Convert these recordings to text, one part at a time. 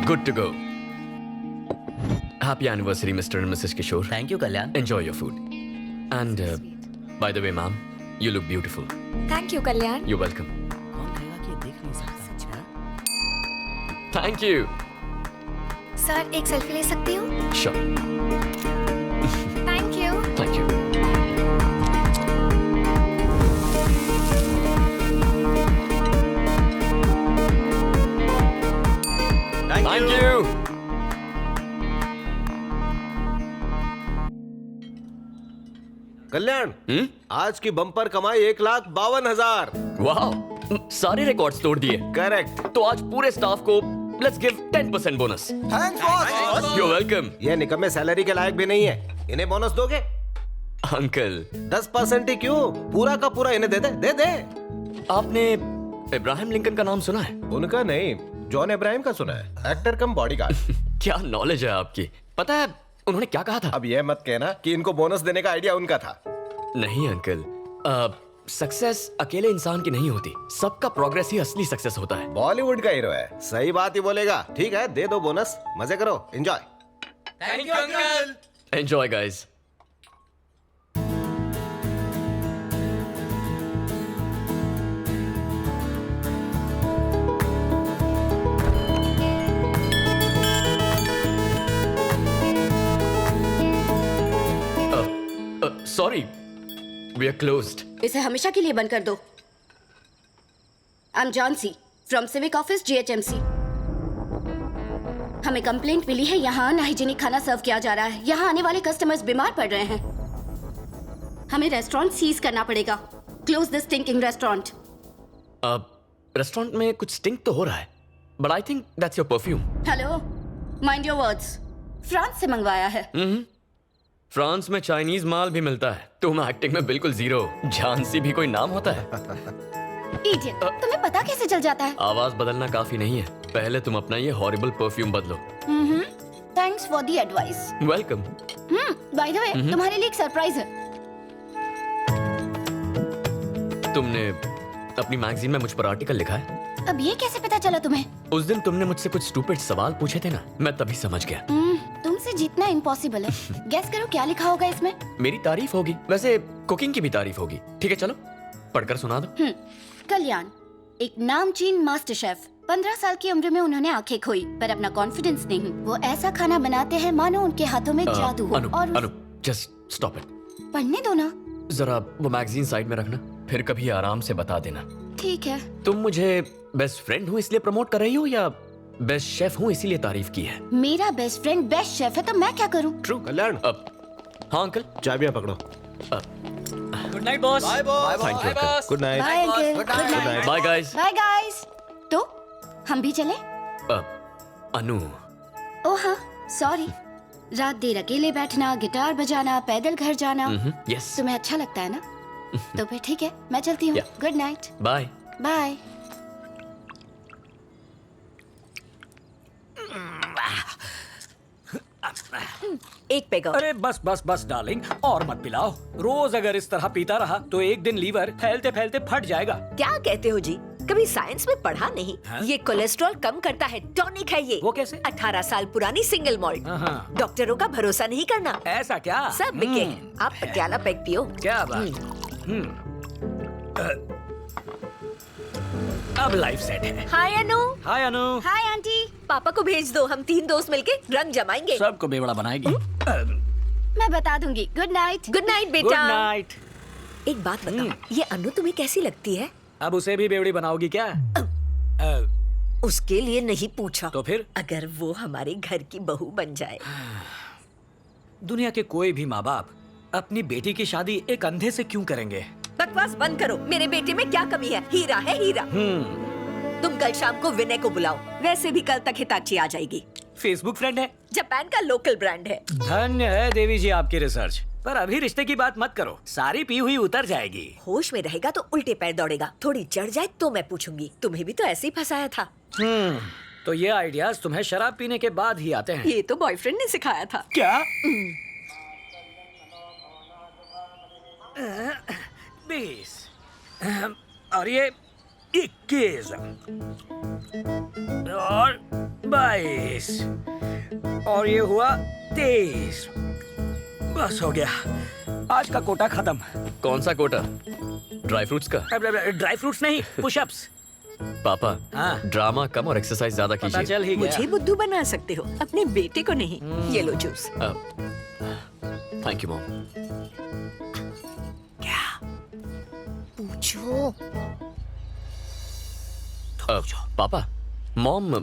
Good to go. Happy anniversary, Mr. and Mrs. Kishore. Thank you, Kalyan. Enjoy your food. And by the way, ma'am, you look beautiful. Thank you Kalyan. You're welcome. कौन कहेगा कि ये देख नहीं सकता? Thank you. Sir एक selfie ले सकती हूँ? Sure. Thank you. Thank you. Thank you. कल्याण, आज की बम्पर कमाई 1,52,000. Wow. सारे रिकॉर्ड्स तोड़ दिए. करेक्ट. तो आज पूरे स्टाफ को let's give 10% bonus. Thanks boss. You're welcome. ये निकम्मे सैलरी के लायक भी नहीं है. इन्हें बोनस दोगे? अंकल, 10% ही क्यों? पूरा का पूरा इन्हें दे दे. आपने इब्राहिम लिंकन का नाम सुना है? उनका नहीं, जॉन इब्राहिम का सुना है. एक्टर कम बॉडीगार्ड. क्या नॉलेज है आपकी. पता है उन्होंने क्या कहा था? अब ये मत कहना कि इनको बोनस देने का आइडिया उनका था. नहीं अंकल, सक्सेस अकेले इंसान की नहीं होती. सबका प्रोग्रेस ही असली सक्सेस होता है. बॉलीवुड का हीरो है, सही बात ही बोलेगा. ठीक है, दे दो बोनस. मजे करो, enjoy. Thank you uncle. Enjoy guys. Sorry, we are closed. इसे हमेशा के लिए बंद कर दो. I am Jonsy from civic office GHMC. हमें कंप्लेंट मिली है यहाँ अनहाइजीनिक खाना सर्व किया जा रहा है. यहाँ आने वाले कस्टमर्स बीमार पड़ रहे हैं. हमें रेस्टोरेंट सीज करना पड़ेगा. Close this stinking restaurant. Restaurant में कुछ स्टिंक तो हो रहा है, but I think that's your perfume. Hello, mind your words. France से मंगवाया है. फ्रांस में चाइनीज माल भी मिलता है. तुम एक्टिंग में बिल्कुल जीरो. झांसी भी कोई नाम होता है? इडियट, तुम्हें पता कैसे चल जाता है? आवाज बदलना काफी नहीं है. पहले तुम अपना ये हॉरिबल परफ्यूम बदलो. Thanks for the advice. Welcome. By the way, तुम्हारे लिए एक सरप्राइज है. तुमने अपनी मैगजीन में मुझ पर आर्टिकल लिखा है? अब ये कैसे पता चला तुम्हें? उस दिन तुमने मुझसे कुछ स्टूपिड सवाल पूछे थे ना, मैं तभी समझ गया. तुमसे जीतना इम्पॉसिबल है. गेस करो क्या लिखा होगा इसमें? मेरी तारीफ होगी. वैसे कुकिंग की भी तारीफ होगी. ठीक है, चलो पढ़कर सुना दो. कल्याण, एक नामचीन मास्टर शेफ. 15 साल की उम्र में उन्होंने आंखें खोई, पर अपना कॉन्फिडेंस नहीं. वो ऐसा खाना बनाते हैं मानो उनके हाथों में जादू हो. अनु, जस्ट स्टॉप इट. पढ़ने दो ना. जरा वो मैगजीन साइड में रखना, फिर कभी आराम से बता देना. ठीक है. तुम मुझे बेस्ट फ्रेंड हूँ इसलिए प्रमोट कर रही हो या बेस्ट शेफ हूँ इसीलिए तारीफ की है? मेरा बेस्ट फ्रेंड बेस्ट शेफ है तो मैं क्या करूँ? ट्रू. कल्याण, हाँ अंकल. चाबियां पकड़ो. Good night boss. Bye boss. Thank you uncle. Good night. Bye uncle. Good night. Bye guys. Bye guys. तो हम भी चले? अनु, ओह हाँ, सॉरी. रात देर अकेले बैठना, गिटार बजाना, पैदल घर जाना यस. तुम्हें अच्छा लगता है ना? तो फिर ठीक है, मैं चलती हूँ. Good night. बाय. बाय. एक पेग और। अरे बस बस बस डार्लिंग, और मत पिलाओ. रोज अगर इस तरह पीता रहा तो एक दिन लीवर फैलते फैलते फट जाएगा. क्या कहते हो जी? कभी साइंस में पढ़ा नहीं? हाँ? ये कोलेस्ट्रॉल कम करता है, टॉनिक है ये. वो कैसे? 18 साल पुरानी सिंगल मॉल्ट. हाँ. डॉक्टरों का भरोसा नहीं करना. ऐसा क्या? सब बिके हैं. आप पटियाला पेग पियो. क्या बात. अब लाइफ सेट है. Hi Anu. Hi Anu. Hi aunty. पापा को भेज दो, हम 3 दोस्त मिलके रंग जमाएंगे. सबको बेवड़ा बनाएगी. मैं बता दूंगी. Good night. Good night good बेटा. नाइट. एक बात बताओ, ये अनु तुम्हें कैसी लगती है? अब उसे भी बेवड़ी बनाओगी क्या? उसके लिए नहीं पूछा. तो फिर? अगर वो हमारे घर की बहू बन जाए. दुनिया के कोई भी माँ बाप अपनी बेटी की शादी एक अंधे से क्यों करेंगे? बकवास बंद करो. मेरे बेटे में क्या कमी है? हीरा है हीरा. तुम कल शाम को विनय को बुलाओ. वैसे भी कल तक हिताची आ जाएगी. फेसबुक फ्रेंड है. जापान का लोकल ब्रांड है. धन्य है देवी जी आपकी रिसर्च. पर अभी रिश्ते की बात मत करो, सारी पी हुई उतर जाएगी. होश में रहेगा तो उल्टे पैर दौड़ेगा. थोड़ी चढ़ जाए तो मैं पूछूंगी. तुम्हें भी तो ऐसे ही फंसाया था. तो ये आइडियाज तुम्हें शराब पीने के बाद ही आते हैं. ये तो बॉयफ्रेंड ने सिखाया था. क्या? 20 और ये 21 और 22 और ये हुआ 23। बस हो गया, आज का कोटा खत्म। कौन सा कोटा? ड्राई फ्रूट्स का? ड्राई फ्रूट्स नहीं, पुशअप्स। पापा, हाँ। ड्रामा कम और एक्सरसाइज ज्यादा पता कीजिए। चल ही गया। मुझे बुद्धू बना सकते हो, अपने बेटे को नहीं। ये लो जूस। Thank you mom. क्या पूछो? पापा, मॉम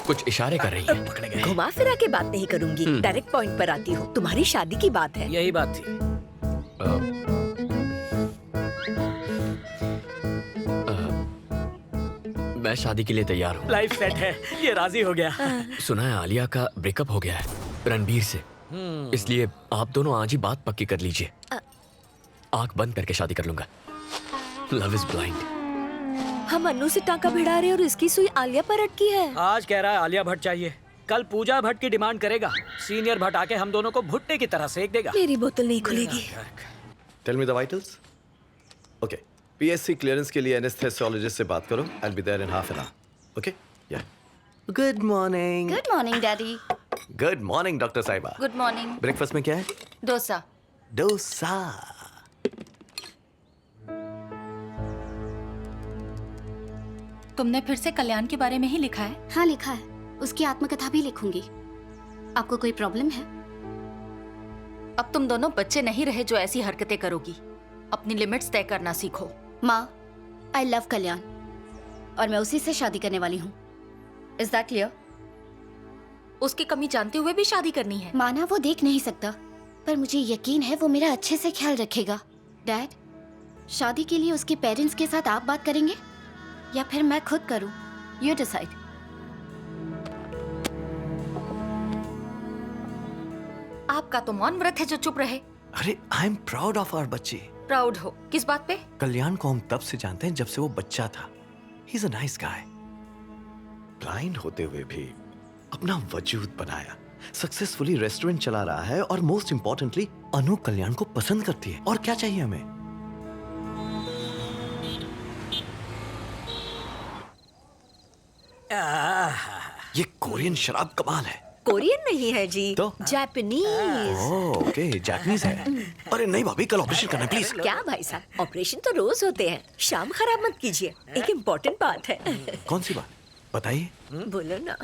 कुछ इशारे कर रही है। पकड़े गए। घुमा फिरा के बात नहीं करूंगी, डायरेक्ट पॉइंट पर आती हूँ। तुम्हारी शादी की बात है। यही बात थी। मैं शादी के लिए तैयार हूँ। लाइफ सेट है, ये राजी हो गया। सुना है आलिया का ब्रेकअप हो गया है रणबीर से, इसलिए आप दोनों आज ही बात पक्की कर लीजिए। आंख बंद करके शादी कर लूंगा। Love is blind. हम अन्नू से टांका भिड़ा रहे और इसकी सुई आलिया पर अटकी है। आज कह रहा है आलिया भट्ट चाहिए, कल पूजा भट्ट की डिमांड करेगा। सीनियर भट्ट आके हम दोनों को भुट्टे की तरह सेक देगा। मेरी बोतल नहीं खुलेगी। Tell me the vitals. Okay, PSC clearance के लिए एनेस्थेसियोलॉजिस्ट से बात करो। I will be there in half an hour. Okay? Yeah. Good morning. Good morning daddy. Good morning doctor साहिबा। Good morning. ब्रेकफास्ट में क्या है? डोसा। डोसा। तुमने फिर से कल्याण के बारे में ही लिखा है? हाँ लिखा है, उसकी आत्मकथा भी लिखूंगी। आपको कोई प्रॉब्लम है? अब तुम दोनों बच्चे नहीं रहे जो ऐसी हरकतें करोगी। अपनी लिमिट्स तय करना सीखो। माँ, आई लव कल्याण और मैं उसी से शादी करने वाली हूँ। Is that clear? उसकी कमी जानते हुए भी शादी करनी है? माना वो देख नहीं सकता, पर मुझे यकीन है वो मेरा अच्छे से ख्याल रखेगा। डैड, शादी के लिए उसके पेरेंट्स के साथ आप बात करेंगे या फिर मैं खुद करूं? You decide. आपका तो मौन व्रत है जो चुप रहे। अरे I am proud of our बच्चे। प्राउड हो किस बात पे? कल्याण को हम तब से जानते हैं जब से वो बच्चा था। He is a nice guy. Blind होते हुए भी अपना वजूद बनाया, सक्सेसफुली रेस्टोरेंट चला रहा है और मोस्ट इंपॉर्टेंटली अनु कल्याण को पसंद करती है। और क्या चाहिए हमें? ये कोरियन शराब कमाल है। कोरियन नहीं है जी, तो? जापानीज। ओके, जापानीज है। अरे नहीं भाभी, कल ऑपरेशन करना प्लीज। क्या भाई साहब, ऑपरेशन तो रोज होते हैं। शाम खराब मत कीजिए, एक इम्पोर्टेंट बात है। कौन सी बात बताइए? बोलो ना।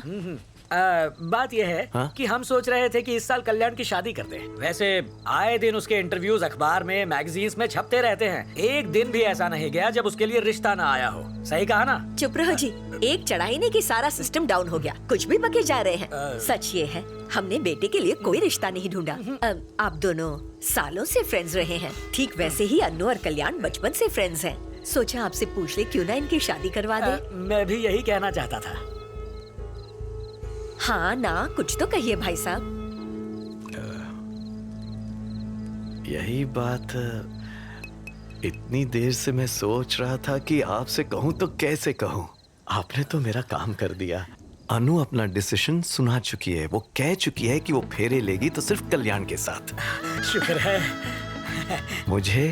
बात यह है हाँ? कि हम सोच रहे थे कि इस साल कल्याण की शादी करते हैं। वैसे आए दिन उसके इंटरव्यूज अखबार में, मैगजीन्स में छपते रहते हैं। एक दिन भी ऐसा नहीं गया जब उसके लिए रिश्ता ना आया हो। सही कहा ना? चुप रहो जी, एक चढ़ाई ने कि सारा सिस्टम डाउन हो गया। कुछ भी बके जा रहे हैं। सच ये है, हमने बेटे के लिए कोई रिश्ता नहीं ढूंढा। आप दोनों सालों से फ्रेंड्स रहे हैं, ठीक वैसे ही अन्नू और कल्याण बचपन से फ्रेंड्स हैं। सोचा आपसे पूछ ले क्यों ना इनकी शादी करवा दे। मैं भी यही कहना चाहता था। हाँ ना, कुछ तो कहिए भाई साहब। यही बात इतनी देर से मैं सोच रहा था कि आपसे कहूं तो कैसे कहूं। आपने तो मेरा काम कर दिया। अनु अपना डिसीजन सुना चुकी है। वो कह चुकी है कि वो फेरे लेगी तो सिर्फ कल्याण के साथ। शुक्र है। मुझे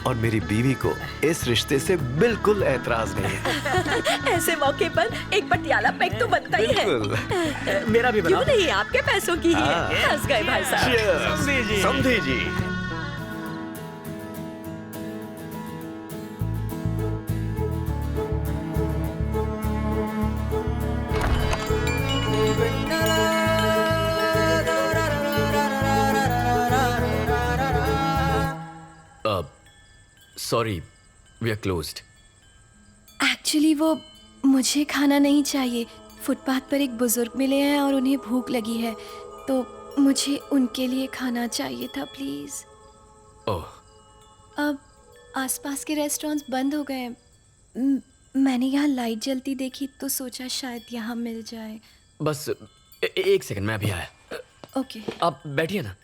और मेरी बीवी को इस रिश्ते से बिल्कुल ऐतराज नहीं है। ऐसे मौके पर एक पटियाला पैक तो बनता ही है। बिल्कुल। मेरा भी क्यों बनाओ। नहीं, आपके पैसों की ही है। हंस गए भाई साहब। Cheers! समधी जी। Sorry, we are closed. Actually वो मुझे खाना नहीं चाहिए। फुटपाथ पर एक बुजुर्ग मिले हैं और उन्हें भूख लगी है, तो मुझे उनके लिए खाना चाहिए था प्लीज। ओह, अब आसपास के रेस्टोरेंट्स बंद हो गए हैं। मैंने यहाँ लाइट जलती देखी तो सोचा शायद यहाँ मिल जाए। बस एक सेकंड, मैं अभी आया। ओके। आप बैठिए ना।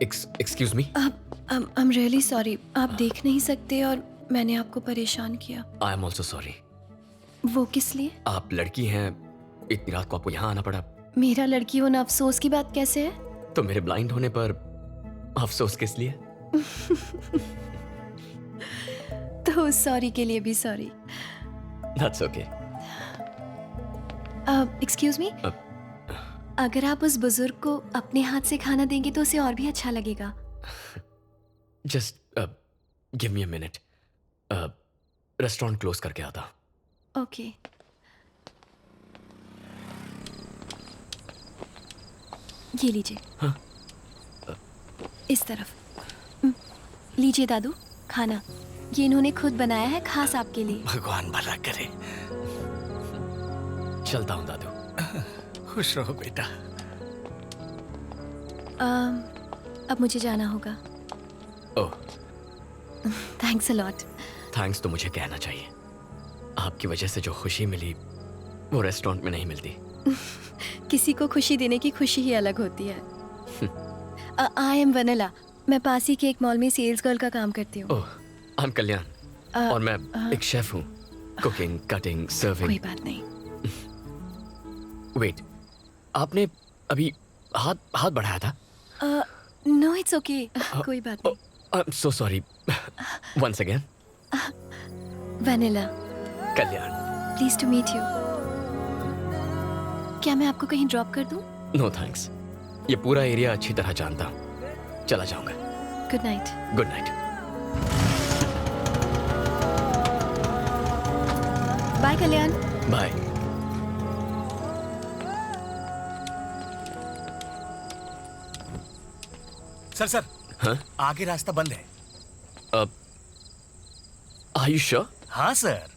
Excuse me. I am really sorry, आप देख नहीं सकते और मैंने आपको परेशान किया। I am also sorry. वो किस लिए? आप लड़की हैं, इतनी रात को आपको यहाँ आना पड़ा। मेरा लड़की होना अफसोस की बात कैसे है? तो मेरे ब्लाइंड होने पर अफसोस किस लिए? तो सॉरी के लिए भी sorry. That's okay. Excuse me, अगर आप उस बुजुर्ग को अपने हाथ से खाना देंगे तो उसे और भी अच्छा लगेगा। Just give me a minute. Restaurant close करके आता। ओके। ये लीजिए। हाँ? इस तरफ। लीजिए दादू, खाना ये इन्होंने खुद बनाया है, खास आपके लिए। भगवान भला करे। चलता हूँ दादू। खुश रहो बेटा। अब मुझे जाना होगा। ओह, थैंक्स अ लॉट। थैंक्स तो मुझे कहना चाहिए। आपकी वजह से जो खुशी मिली वो रेस्टोरेंट में नहीं मिलती। किसी को खुशी देने की खुशी ही अलग होती है। आई एम वनीला, मैं पास ही के एक मॉल में सेल्स गर्ल का काम करती हूँ। ओह, आई एम कल्याण और मैं एक शेफ हूँ। Cooking, cutting, serving. कोई बात नहीं। वेट, आपने अभी हाथ बढ़ाया था? नो इट्स ओके, कोई बात नहीं। I am so sorry. Once again. Vennela, Kalyan. Please to meet you. क्या मैं आपको कहीं ड्रॉप कर दूं? नो थैंक्स, ये पूरा एरिया अच्छी तरह जानता हूँ। चला जाऊंगा। Good night. Good night. Bye Kalyan. Bye. Sir हाँ? आगे रास्ता बंद है। Are you sure? हाँ सर।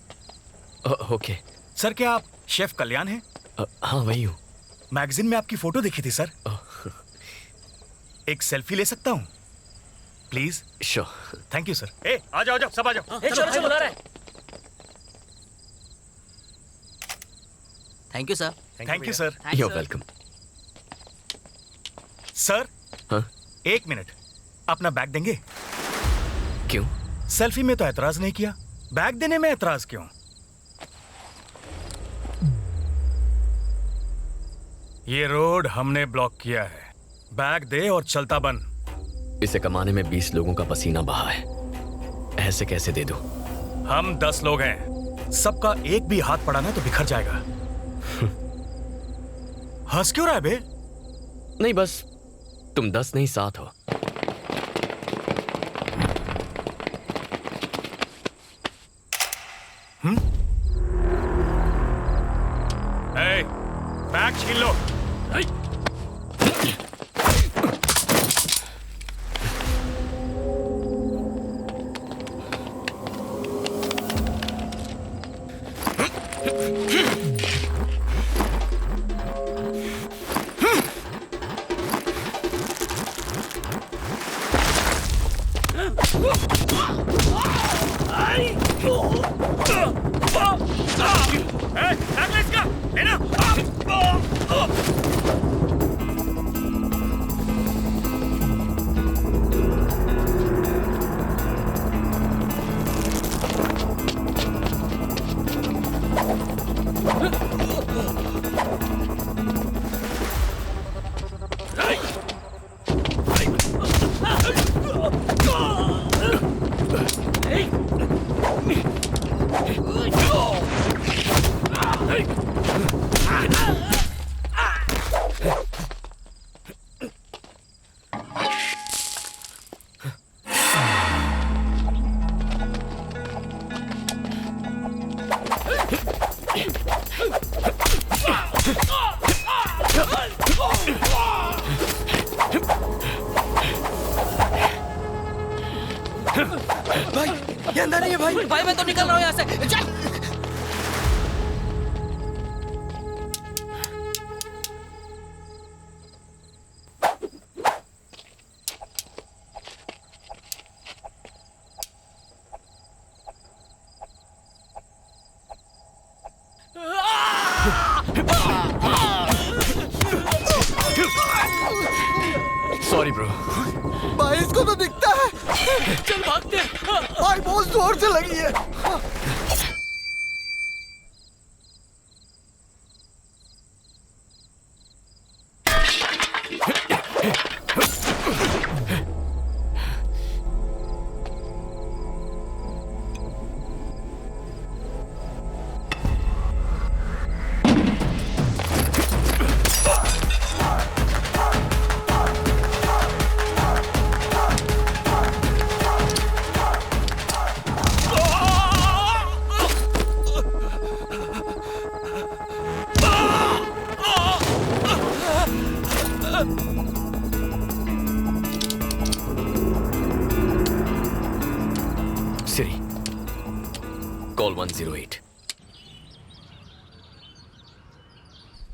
ओके। सर क्या आप शेफ कल्याण हैं? हाँ वही हूँ। मैगजीन में आपकी फोटो देखी थी सर। एक सेल्फी ले सकता हूँ please? Sure. Thank you sir. ए आ जाओ सब आ जाओ। चलो बुला रहे हैं। Thank you sir. Thank you sir. You are welcome. Sir हाँ? एक मिनट, अपना बैग देंगे? क्यों? सेल्फी में तो एतराज नहीं किया, बैग देने में एतराज क्यों? ये रोड हमने ब्लॉक किया है, बैग दे और चलता बन। इसे कमाने में 20 लोगों का पसीना बहा है, ऐसे कैसे दे दूं? हम 10 लोग हैं, सबका एक भी हाथ पड़ा ना तो बिखर जाएगा। हंस क्यों रहा है बे? नहीं बस तुम 10 नहीं 7 हो। बैग छीन लो। भाई ये अंदर नहीं है भाई। भाई मैं तो निकल रहा हूँ यहाँ से। चल। Sorry bro. भाई इसको तो दिखता है। चल भागते हैं। भाई बहुत जोर से लगी है। सिरी, कॉल 108।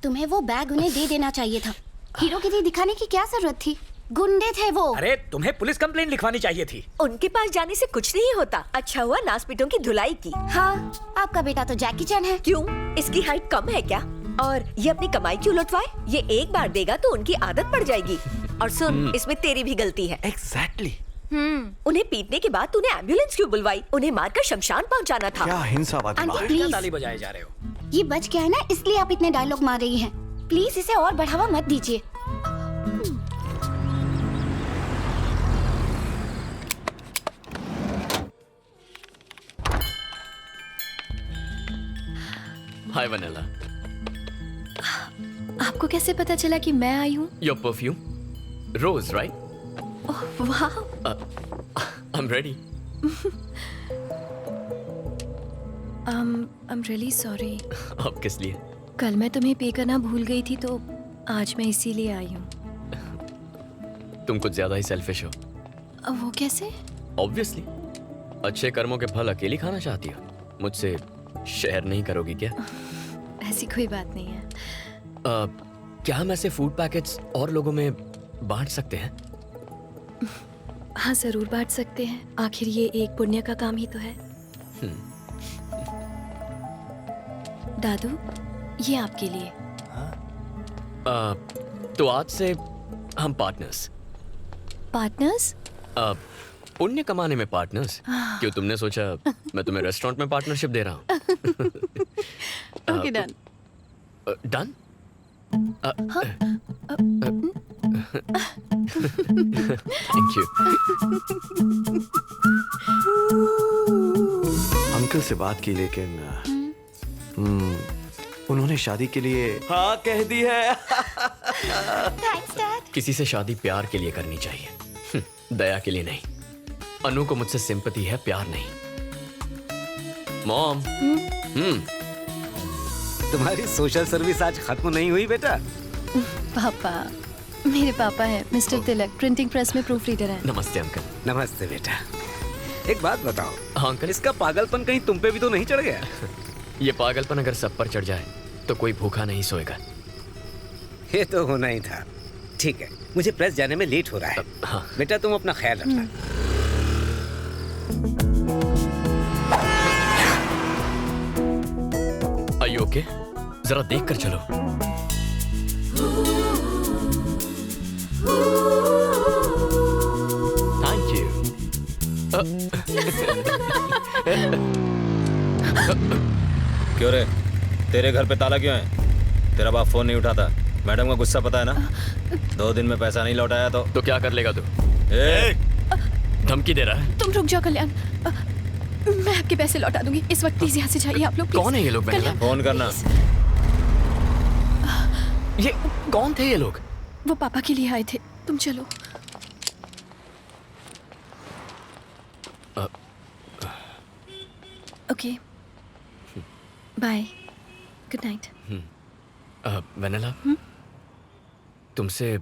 तुम्हें वो बैग उन्हें दे देना चाहिए था। हीरोगिरी दिखाने की क्या जरूरत थी? गुंडे थे वो। अरे तुम्हें पुलिस कंप्लेंट लिखवानी चाहिए थी। उनके पास जाने से कुछ नहीं होता। अच्छा हुआ नासपीटों की धुलाई की। हाँ, आपका बेटा तो जैकी चैन है। क्यों? इसकी हाइट कम है क्या? और ये अपनी कमाई क्यों लुटवाए? ये एक बार देगा तो उनकी आदत पड़ जाएगी। और सुन, इसमें तेरी भी गलती है। एग्जैक्टली। उन्हें पीटने के बाद तूने एम्बुलेंस क्यों बुलवाई? उन्हें मारकर शमशान पहुंचाना था। क्या हिंसावादी आंटी बात। क्या प्लीज, ताली बजाए जा रहे हो? ये बच गया है ना, इसलिए आप इतने डायलॉग मार रही हैं। प्लीज इसे और बढ़ावा मत दीजिए। हाय वनीला। आपको कैसे पता चला कि मैं आई हूँ? Your perfume, rose right? Oh वाह, I am ready. I am really sorry. अब किस लिए? कल मैं तुम्हें पे करना भूल गई थी, तो आज मैं इसीलिए आई हूँ। तुम कुछ ज्यादा ही सेल्फिश हो। वो कैसे? ऑब्वियसली, अच्छे कर्मों के फल अकेली खाना चाहती हो। मुझसे शेयर नहीं करोगी क्या? ऐसी कोई बात नहीं है। क्या हम ऐसे फूड पैकेट्स और लोगों में बांट सकते हैं? हाँ, जरूर बांट सकते हैं। आखिर ये एक पुण्य का काम ही तो है। दादू, ये आपके लिए। तो आज से हम पार्टनर्स। पार्टनर्स? पुण्य कमाने में पार्टनर्स। क्यों, तुमने सोचा मैं तुम्हें रेस्टोरेंट में पार्टनरशिप दे रहा हूँ? Okay, done. Done? Thank you. Uncle से बात की, लेकिन उन्होंने शादी के लिए हाँ कह दी है। Thanks dad. किसी से शादी प्यार के लिए करनी चाहिए, दया के लिए नहीं। अनु को मुझसे सिंपैथी है, प्यार नहीं। मॉम। तुम्हारी सोशल सर्विस आज खत्म नहीं हुई बेटा? पापा, मेरे पापा हैं मिस्टर तिलक, प्रिंटिंग प्रेस में प्रूफ रीडर हैं। नमस्ते अंकल। नमस्ते बेटा। एक बात बताओ, हाँ अंकल। इसका पागलपन कहीं तुम पे भी तो नहीं चढ़ गया? ये पागलपन अगर सब पर चढ़ जाए तो कोई भूखा नहीं सोएगा। ये तो होना ही था। ठीक है, मुझे प्रेस जाने में लेट हो रहा है। हाँ। बेटा तुम अपना ख्याल रखना। Are you okay? जरा देख कर चलो। Thank you. क्यों रे, तेरे घर पे ताला क्यों है? तेरा बाप फोन नहीं उठाता। मैडम का गुस्सा पता है ना? 2 दिन में पैसा नहीं लौटाया तो क्या कर लेगा तू? धमकी दे रहा है? तुम रुक जाओ कल्याण, मैं आपके पैसे लौटा दूंगी। इस वक्त प्लीज यहाँ से जाइए आप लोग। कौन है ये लोग? फोन करना। ये कौन थे ये लोग? वो पापा के लिए आए थे। तुम चलो। Okay, bye, good night. Vennela, तुमसे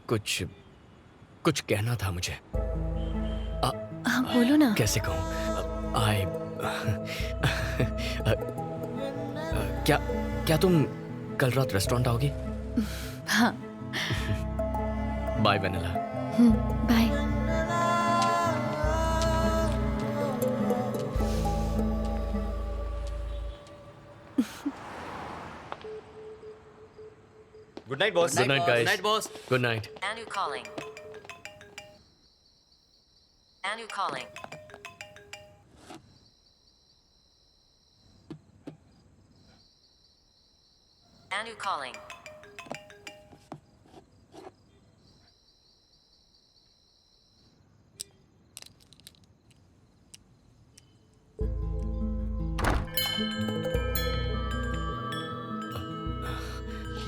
कुछ कहना था मुझे। हाँ बोलो ना। कैसे कहूँ? क्या तुम कल रात रेस्टोरेंट आओगी? हाँ। Bye Vennela. Bye. Good night boss. Good night guys. Night boss. Good night. Anu calling. Anu calling. Anu calling.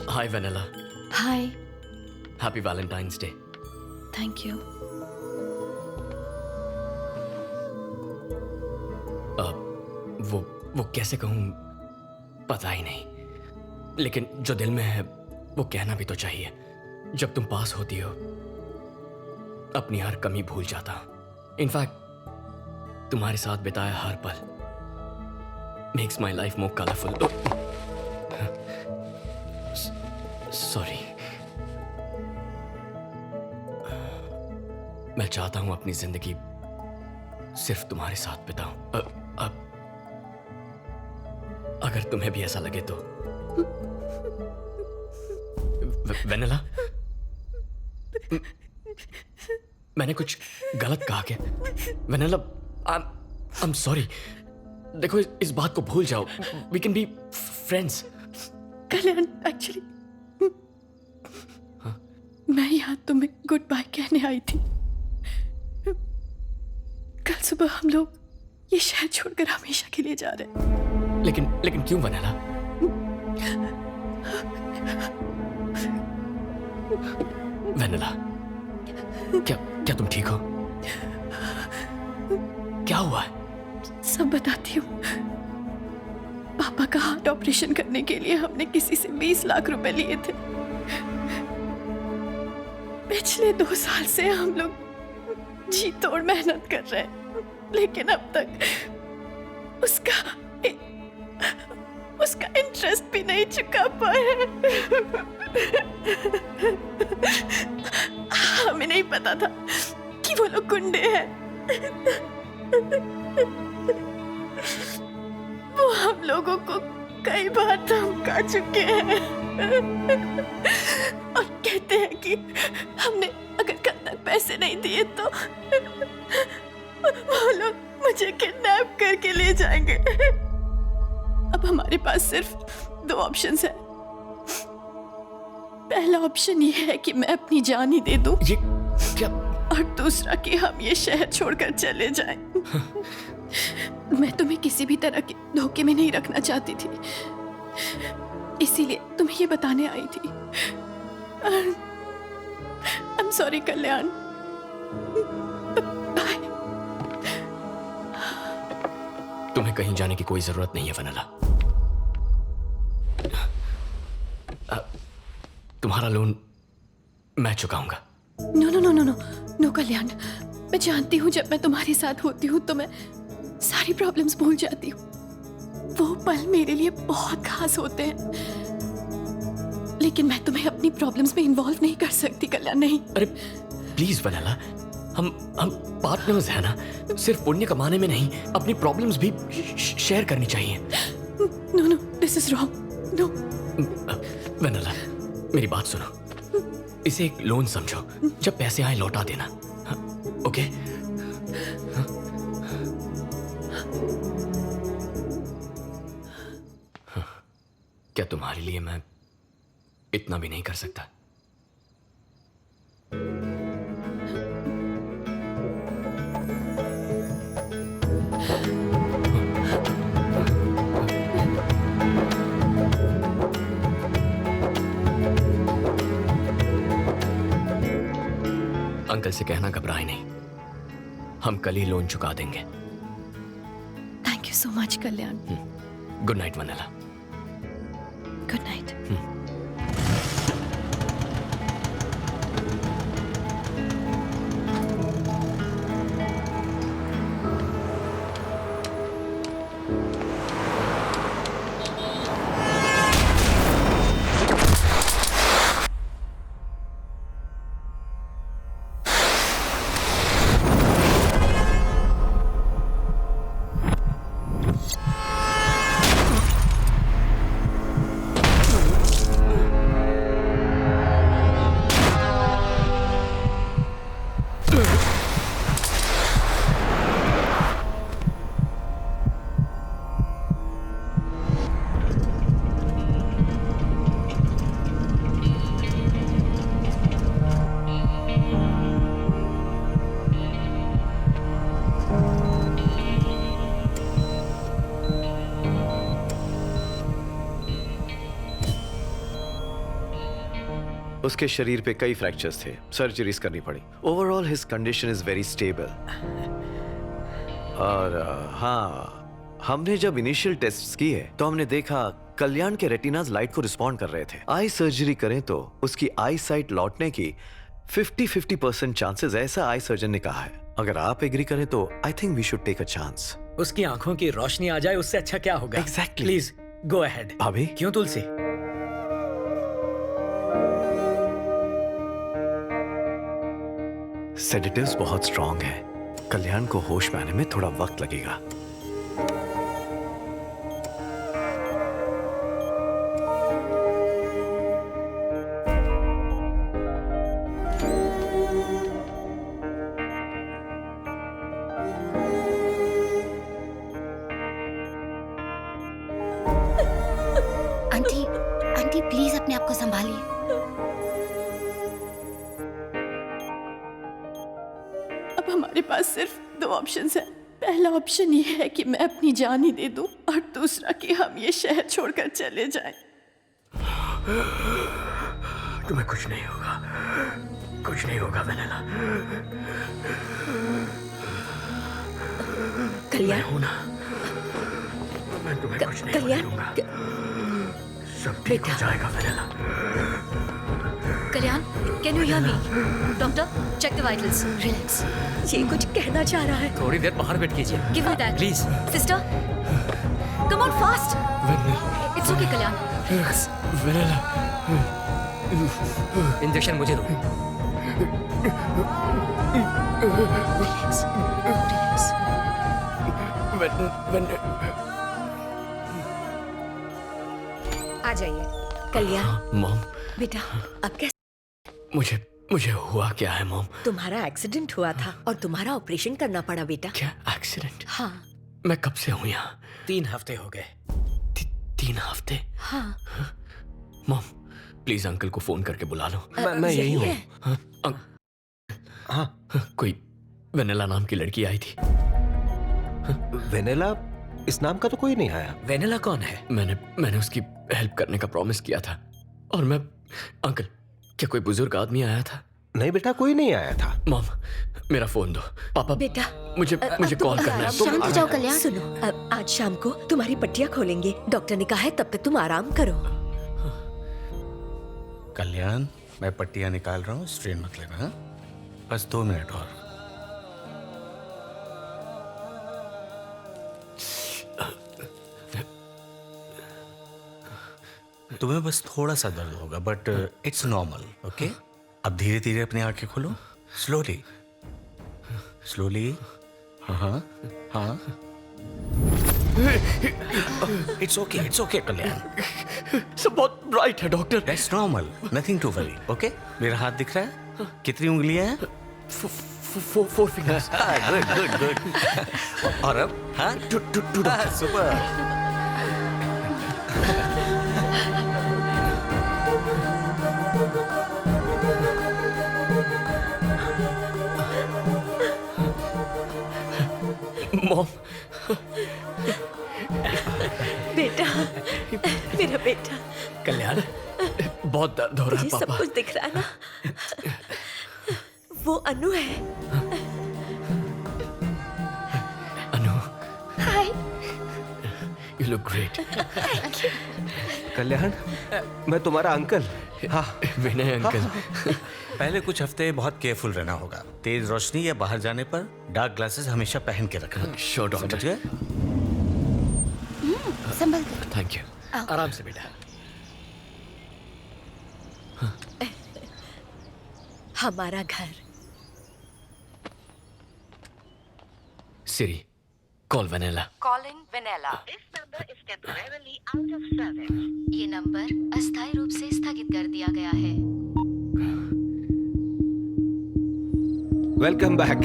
Hi Vennela. Hi. Happy Valentine's day. Thank you. वो कैसे कहूँ पता ही नहीं, लेकिन जो दिल में है वो कहना भी तो चाहिए। जब तुम पास होती हो अपनी हर कमी भूल जाता हूं। इनफैक्ट तुम्हारे साथ बिताया हर पल makes my life more colourful. Sorry. मैं चाहता हूं अपनी जिंदगी सिर्फ तुम्हारे साथ बिताऊं। अब अगर तुम्हें भी ऐसा लगे तो। वेनिला, मैंने कुछ गलत कहा क्या? Vennela, I am sorry. देखो इस बात को भूल जाओ। We can be friends. Kalyan, actually मैं यहाँ तुम्हें गुड बाय कहने आई थी। कल सुबह हम लोग ये शहर छोड़कर हमेशा के लिए जा रहे हैं। लेकिन क्यों वेनिला? वेनिला, क्या तुम ठीक हो? क्या हुआ है? सब बताती हूँ। पापा का हार्ट ऑपरेशन करने के लिए हमने किसी से 20 लाख रुपए लिए थे। पिछले 2 साल से हम लोग जी तोड़ मेहनत कर रहे हैं, लेकिन अब तक उसका इंटरेस्ट भी नहीं चुका पाए। हमें नहीं पता था कि वो लोग गुंडे हैं। वो हम लोगों को कई बार धमका चुके हैं और कहते हैं कि हमने अगर कल तक पैसे नहीं दिए तो वो लोग मुझे किडनैप करके ले जाएंगे। अब हमारे पास सिर्फ 2 ऑप्शंस हैं। पहला ऑप्शन ये है कि मैं अपनी जान ही दे दूं, ये क्या? और दूसरा कि हम ये शहर छोड़कर चले जाएं। मैं तुम्हें किसी भी तरह के धोखे में नहीं रखना चाहती थी, इसीलिए तुम्हें ये बताने आई थी। I'm sorry Kalyan. बाय। तुम्हें कहीं जाने की कोई जरूरत नहीं है वेनिला। तुम्हारा लोन मैं चुकाऊंगा। No no no no no no Kalyan, मैं जानती हूँ जब मैं तुम्हारे साथ होती हूँ तो मैं सारी प्रॉब्लम्स भूल जाती हूँ। वो पल मेरे लिए बहुत खास होते हैं, लेकिन मैं तुम्हें अपनी प्रॉब्लम्स में इन्वॉल्व नहीं कर सकती कल्याण। नहीं। अरे प्लीज वेनिला, हम पार्टनर्स हैं ना। सिर्फ पुण्य कमाने में नहीं, अपनी प्रॉब्लम्स भी शेयर करनी चाहिए। No no, this is wrong. No Vennela, मेरी बात सुनो। इसे एक लोन समझो, जब पैसे आए लौटा देना। ओके? क्या तुम्हारे लिए मैं इतना भी नहीं कर सकता? अंकल से कहना घबराए नहीं, हम कल ही लोन चुका देंगे। Thank you so much Kalyan. Good night vanilla. Good night. उसके शरीर पे कई फ्रैक्चर्स थे, सर्जरीज करनी पड़ी। Overall his condition is very stable. और हाँ, हमने जब इनिशियल टेस्ट्स किए तो हमने देखा कल्याण के रेटिनाज लाइट को रिस्पॉन्ड कर रहे थे। आई सर्जरी करें तो उसकी आई साइट लौटने की 50-50% चांसेस, ऐसा आई सर्जन ने कहा है। अगर आप एग्री करें तो I think we should take a chance. उसकी आंखों की रोशनी आ जाए उससे अच्छा क्या होगा? Exactly. Please go ahead. भाभी क्यों तुलसी? सेडेटिव्स बहुत स्ट्रॉन्ग है, कल्याण को होश में आने में थोड़ा वक्त लगेगा। आंटी, आंटी प्लीज अपने आप को संभालिए। अब हमारे पास सिर्फ दो ऑप्शंस हैं। पहला ऑप्शन ये है कि मैं अपनी जान ही दे दूं, और दूसरा कि हम ये शहर छोड़कर चले जाएं। तुम्हें कुछ नहीं होगा, कुछ नहीं होगा वेनेला। कल्याण, मैं हूं ना, मैं तुम्हें कुछ नहीं होने दूंगा। सब ठीक हो जाएगा Vennela. Kalyan, can you hear me? Doctor, check the vitals. Relax. ये कुछ कहना चाह रहा है। थोड़ी देर बाहर बैठ कीजिए। Give me that please. Sister, come on fast. It's okay Kalyan. Relax. Vennela, injection मुझे दो। Relax, relax. आ जाइए। कल्याण, मॉम, बेटा अब कैसे? मुझे हुआ क्या है मॉम? तुम्हारा एक्सीडेंट हुआ था और तुम्हारा ऑपरेशन करना पड़ा बेटा। क्या एक्सीडेंट? हाँ। मैं कब से हूँ यहाँ? 3 हफ्ते हो गए। 3 हफ्ते? हाँ। मॉम प्लीज अंकल को फोन करके बुला लो। मैं यही हूँ। हाँ, कोई वेनेला नाम की लड़की आई थी। वेनेला? इस नाम का तो कोई नहीं आया। वेनेला कौन है? मैंने उसकी हेल्प करने का प्रॉमिस किया था। और मैं अंकल, क्या कोई बुजुर्ग आदमी आया था? नहीं बेटा, कोई नहीं आया था। मॉम मेरा फोन दो। पापा बेटा मुझे कॉल करना है। शांत हो जाओ कल्याण। सुनो, आज शाम को तुम्हारी पट्टियां खोलेंगे। डॉक्टर ने कहा है तब तक तुम आराम करो। कल्याण, मैं पट्टियां निकाल रहा हूँ, स्ट्रेन मत लेना। हाँ? बस 2 मिनट और। तुम्हें बस थोड़ा सा दर्द होगा, बट इट्स नॉर्मल। ओके, अब धीरे धीरे अपनी आंखें खोलो। Slowly slowly. हाँ हाँ हाँ। It's okay Kalyan. सब बहुत ब्राइट है doctor. That's normal, nothing to worry. Okay, मेरा हाथ दिख रहा है? कितनी उंगलियां हैं? 4 फिंगर्स। गुड। और अब? हाँ, सुपर। मॉम, बेटा, मेरा बेटा। कल्याण, बहुत दर्द हो रहा है मुझे पापा। सब कुछ दिख रहा है ना? वो अनु है। Anu, hi. You look great. Kalyan, मैं तुम्हारा अंकल। हाँ विनय अंकल। पहले कुछ हफ्ते बहुत केयरफुल रहना होगा। तेज रोशनी या बाहर जाने पर डार्क ग्लासेस हमेशा पहन के रखना। Sure doctor. समझ गए? संभल कर। Thank you. आराम से बेटा। हमारा घर। Siri, call Vennela. Calling Vanilla. ये नंबर अस्थायी रूप से स्थगित कर दिया गया है। Welcome back.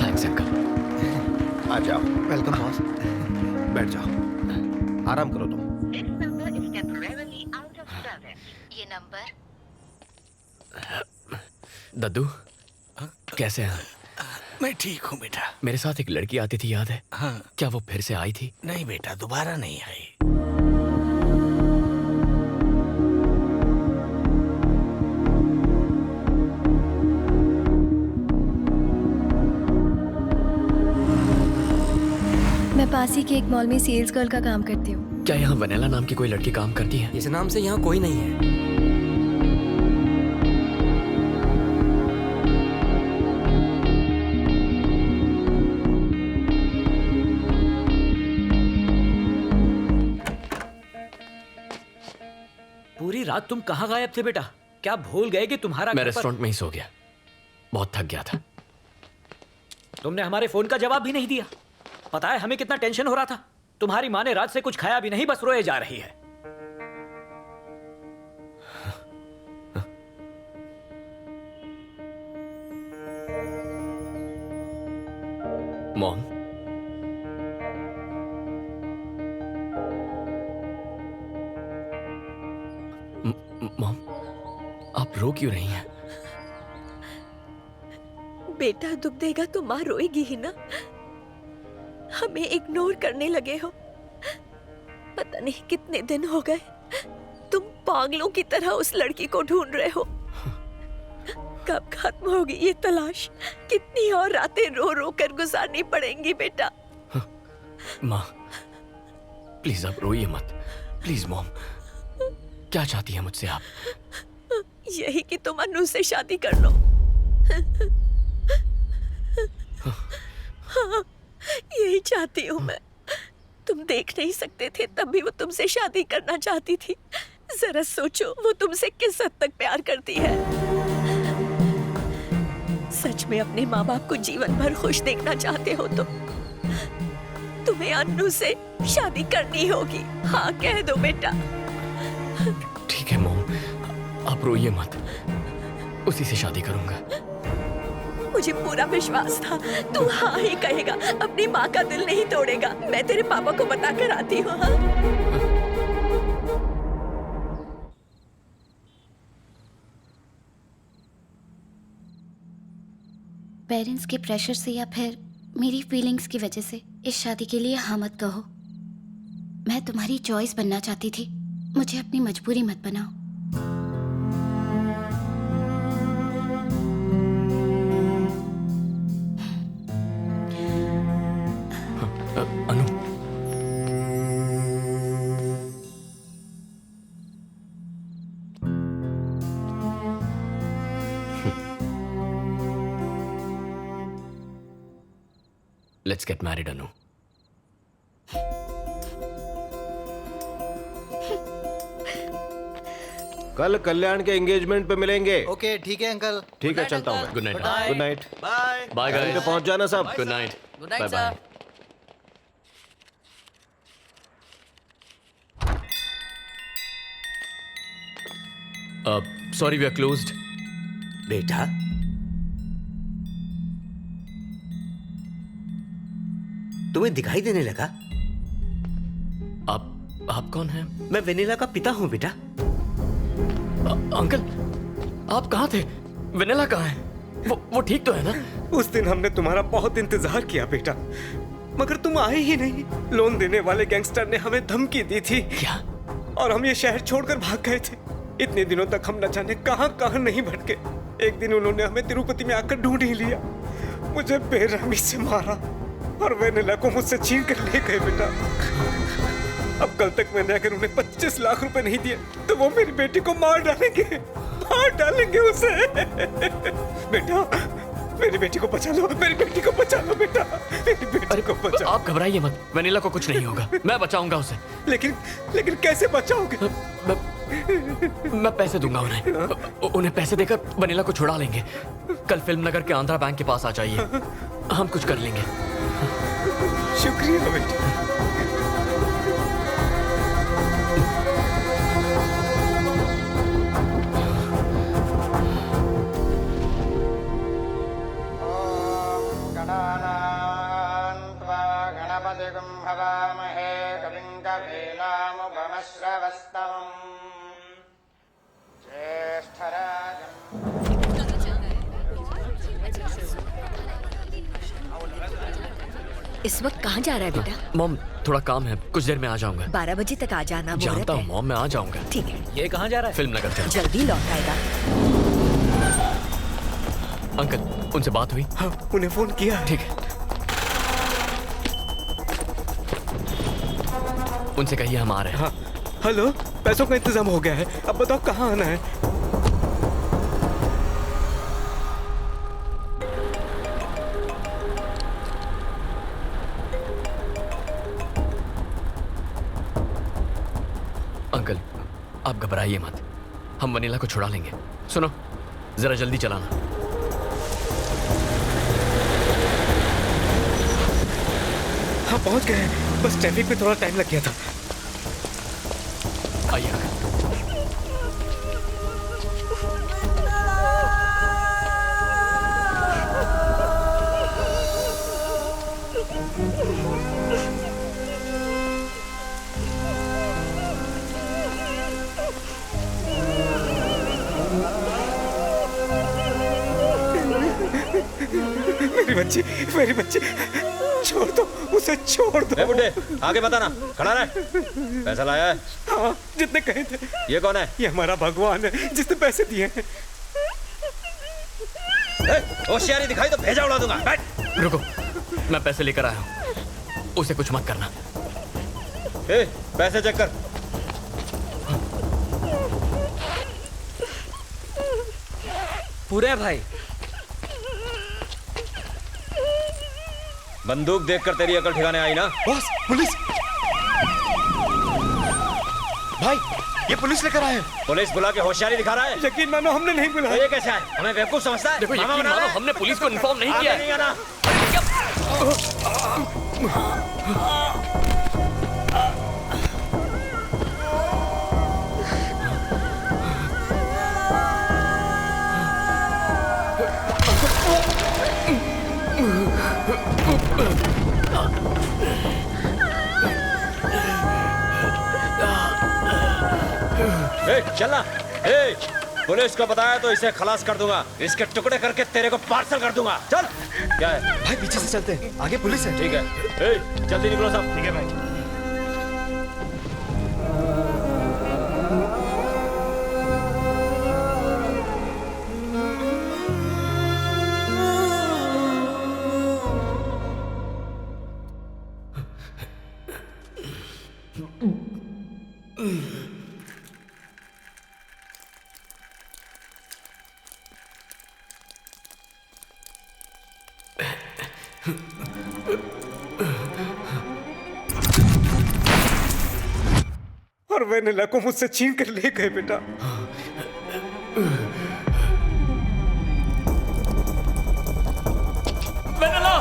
Thanks uncle. आ जाओ। Welcome boss. बैठ जाओ, आराम करो तुम। ये नंबर। दद्दू, कैसे हैं? मैं ठीक हूँ बेटा। मेरे साथ एक लड़की आती थी, याद है? हाँ। क्या वो फिर से आई थी? नहीं बेटा, दोबारा नहीं आई। पास ही के एक मॉल में सेल्स गर्ल का काम करती हूँ। क्या यहाँ वनेला नाम की कोई लड़की काम करती है? इस नाम से यहाँ कोई नहीं है। पूरी रात तुम कहाँ गायब थे बेटा? क्या भूल गए कि तुम्हारा मैं घर पर- रेस्टोरेंट में ही सो गया, बहुत थक गया था। तुमने हमारे फोन का जवाब भी नहीं दिया। पता है हमें कितना टेंशन हो रहा था। तुम्हारी माँ ने रात से कुछ खाया भी नहीं, बस रोए जा रही है। मॉम, मॉम, आप रो क्यों रही हैं? बेटा दुख देगा तो माँ रोएगी ही ना। हमें इग्नोर करने लगे हो। पता नहीं कितने दिन हो गए तुम पागलों की तरह उस लड़की को ढूंढ रहे हो। कब खत्म होगी ये तलाश? कितनी और रातें रो रो कर गुजारनी पड़ेंगी बेटा? माँ, प्लीज आप रोइए मत। प्लीज मॉम, क्या चाहती है मुझसे आप? यही कि तुम अनु से शादी कर लो। हाँ, यही चाहती हूँ मैं। तुम देख नहीं सकते थे तब भी वो तुमसे शादी करना चाहती थी। जरा सोचो वो तुमसे किस हद तक प्यार करती है। सच में अपने माँ बाप को जीवन भर खुश देखना चाहते हो तो तुम्हें अनु से शादी करनी होगी। हाँ कह दो बेटा। ठीक है मॉम, आप रोइए मत, उसी से शादी करूंगा। मुझे पूरा विश्वास था तू हाँ ही कहेगा, अपनी माँ का दिल नहीं तोड़ेगा। मैं तेरे पापा को बता कर आती हूँ। हाँ? पेरेंट्स के प्रेशर से या फिर मेरी फीलिंग्स की वजह से इस शादी के लिए हाँ मत कहो। मैं तुम्हारी चॉइस बनना चाहती थी, मुझे अपनी मजबूरी मत बनाओ। अनु, लेट्स गेट मैरिड अनु। कल कल्याण के एंगेजमेंट पे मिलेंगे। ओके ठीक है अंकल। ठीक है, चलता हूँ मैं। Good night. Good night. Bye bye time guys. पे पहुंच जाना सब। Good night. Good night bye bye. Sir. Sorry we are closed. बेटा तुम्हें दिखाई देने लगा? आप कौन हैं? मैं वेनिला का पिता हूँ बेटा। अंकल, आप कहाँ थे? वेनिला कहाँ है? वो ठीक तो है ना? उस दिन हमने तुम्हारा बहुत इंतजार किया बेटा, मगर तुम आए ही नहीं। लोन देने वाले गैंगस्टर ने हमें धमकी दी थी। क्या? और हम ये शहर छोड़कर भाग गए थे। इतने दिनों तक हम न जाने कहां कहां नहीं भटके। एक दिन उन्होंने हमें तिरुपति में आकर ढूंढ ही लिया, मुझे बेरहमी से मारा और वेनिला को मुझसे छीन कर ले गए बेटा। अब कल तक मैंने अगर उन्हें 25 लाख रुपए नहीं दिए तो वो मेरी बेटी को मार डालेंगे उसे। बेटा मेरी बेटी को बचा लो, मेरी बेटी को बचा लो बेटा, मेरी बेटी को बचा। आप घबराइए मत, वेनिला को कुछ नहीं होगा, मैं बचाऊंगा उसे। लेकिन कैसे बचाओगे? मैं पैसे दूंगा उन्हें पैसे देकर वेनिला को छुड़ा लेंगे। कल फिल्म नगर के आंध्रा बैंक के पास आ जाइए, हम कुछ कर लेंगे। शुक्रिया बेटा। इस वक्त कहाँ जा रहा है बेटा? मॉम थोड़ा काम है, कुछ देर में आ जाऊंगा। 12 बजे तक आ जाना। जानता हूँ मॉम, मैं आ जाऊंगा। ठीक है। ये कहाँ जा रहा है? फिल्म नगर जल्दी लौट आएगा। अंकल उनसे बात हुई? हाँ, उन्हें फोन किया। ठीक है। उनसे कहिए हम आ रहे हैं। हाँ हेलो, पैसों का इंतजाम हो गया है, अब बताओ कहाँ आना है। अंकल आप घबराइए मत, हम वनीला को छुड़ा लेंगे। सुनो जरा जल्दी चलाना। हाँ पहुंच गए, बस ट्रैफिक में थोड़ा टाइम लग गया था। आइए अंकल। मेरी बच्ची छोड़ दो उसे, छोड़ दो। बुड्ढे आगे बताना, खड़ा रह। पैसा लाया है? हाँ जितने कहे थे। ये कौन है? ये हमारा भगवान है जिसने पैसे दिए हैं। होशियारी दिखाई तो भेजा उड़ा दूंगा। बैठ। रुको, मैं पैसे लेकर आया हूँ, उसे कुछ मत करना। पैसे चेक कर। पूरे भाई, बंदूक देखकर तेरी अकल ठिकाने आई ना? Boss police! भाई ये पुलिस लेकर आए हैं। पुलिस बुला के होशियारी दिखा रहा है? यकीन मानो हमने नहीं बुलाया। तो ये कैसे है? हमें बेवकूफ समझता है? देखो यकीन मानो हमने पुलिस को इन्फॉर्म नहीं किया नहीं आना। चलना। पुलिस को बताया तो इसे खलास कर दूंगा, इसके टुकड़े करके तेरे को पार्सल कर दूंगा। चल। क्या है भाई? पीछे से चलते हैं, आगे पुलिस है। ठीक है, जल्दी निकलो सब। ठीक है भाई। और वेनिला को मुझसे छीन कर ले गए बेटा। वेनिला!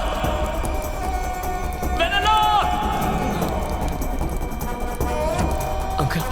वेनिला! अंकल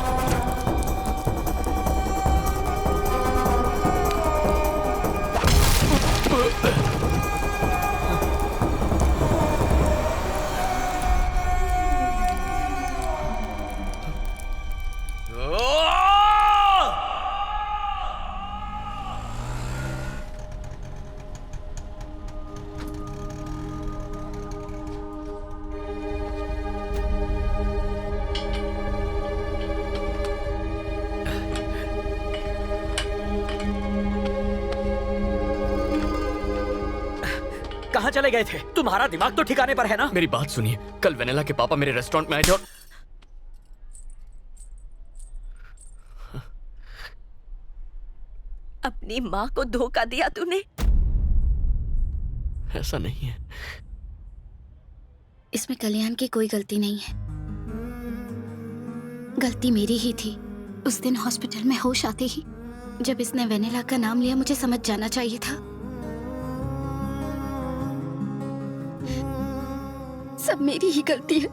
कहाँ चले गए थे? तुम्हारा दिमाग तो ठिकाने पर है ना? मेरी बात सुनिए, कल वेनिला के पापा मेरे रेस्टोरेंट में आए थे और अपनी माँ को धोखा दिया तूने। ऐसा नहीं है। इसमें कल्याण की कोई गलती नहीं है, गलती मेरी ही थी। उस दिन हॉस्पिटल में होश आते ही जब इसने वेनिला का नाम लिया, मुझे समझ जाना चाहिए था। सब मेरी ही गलती है।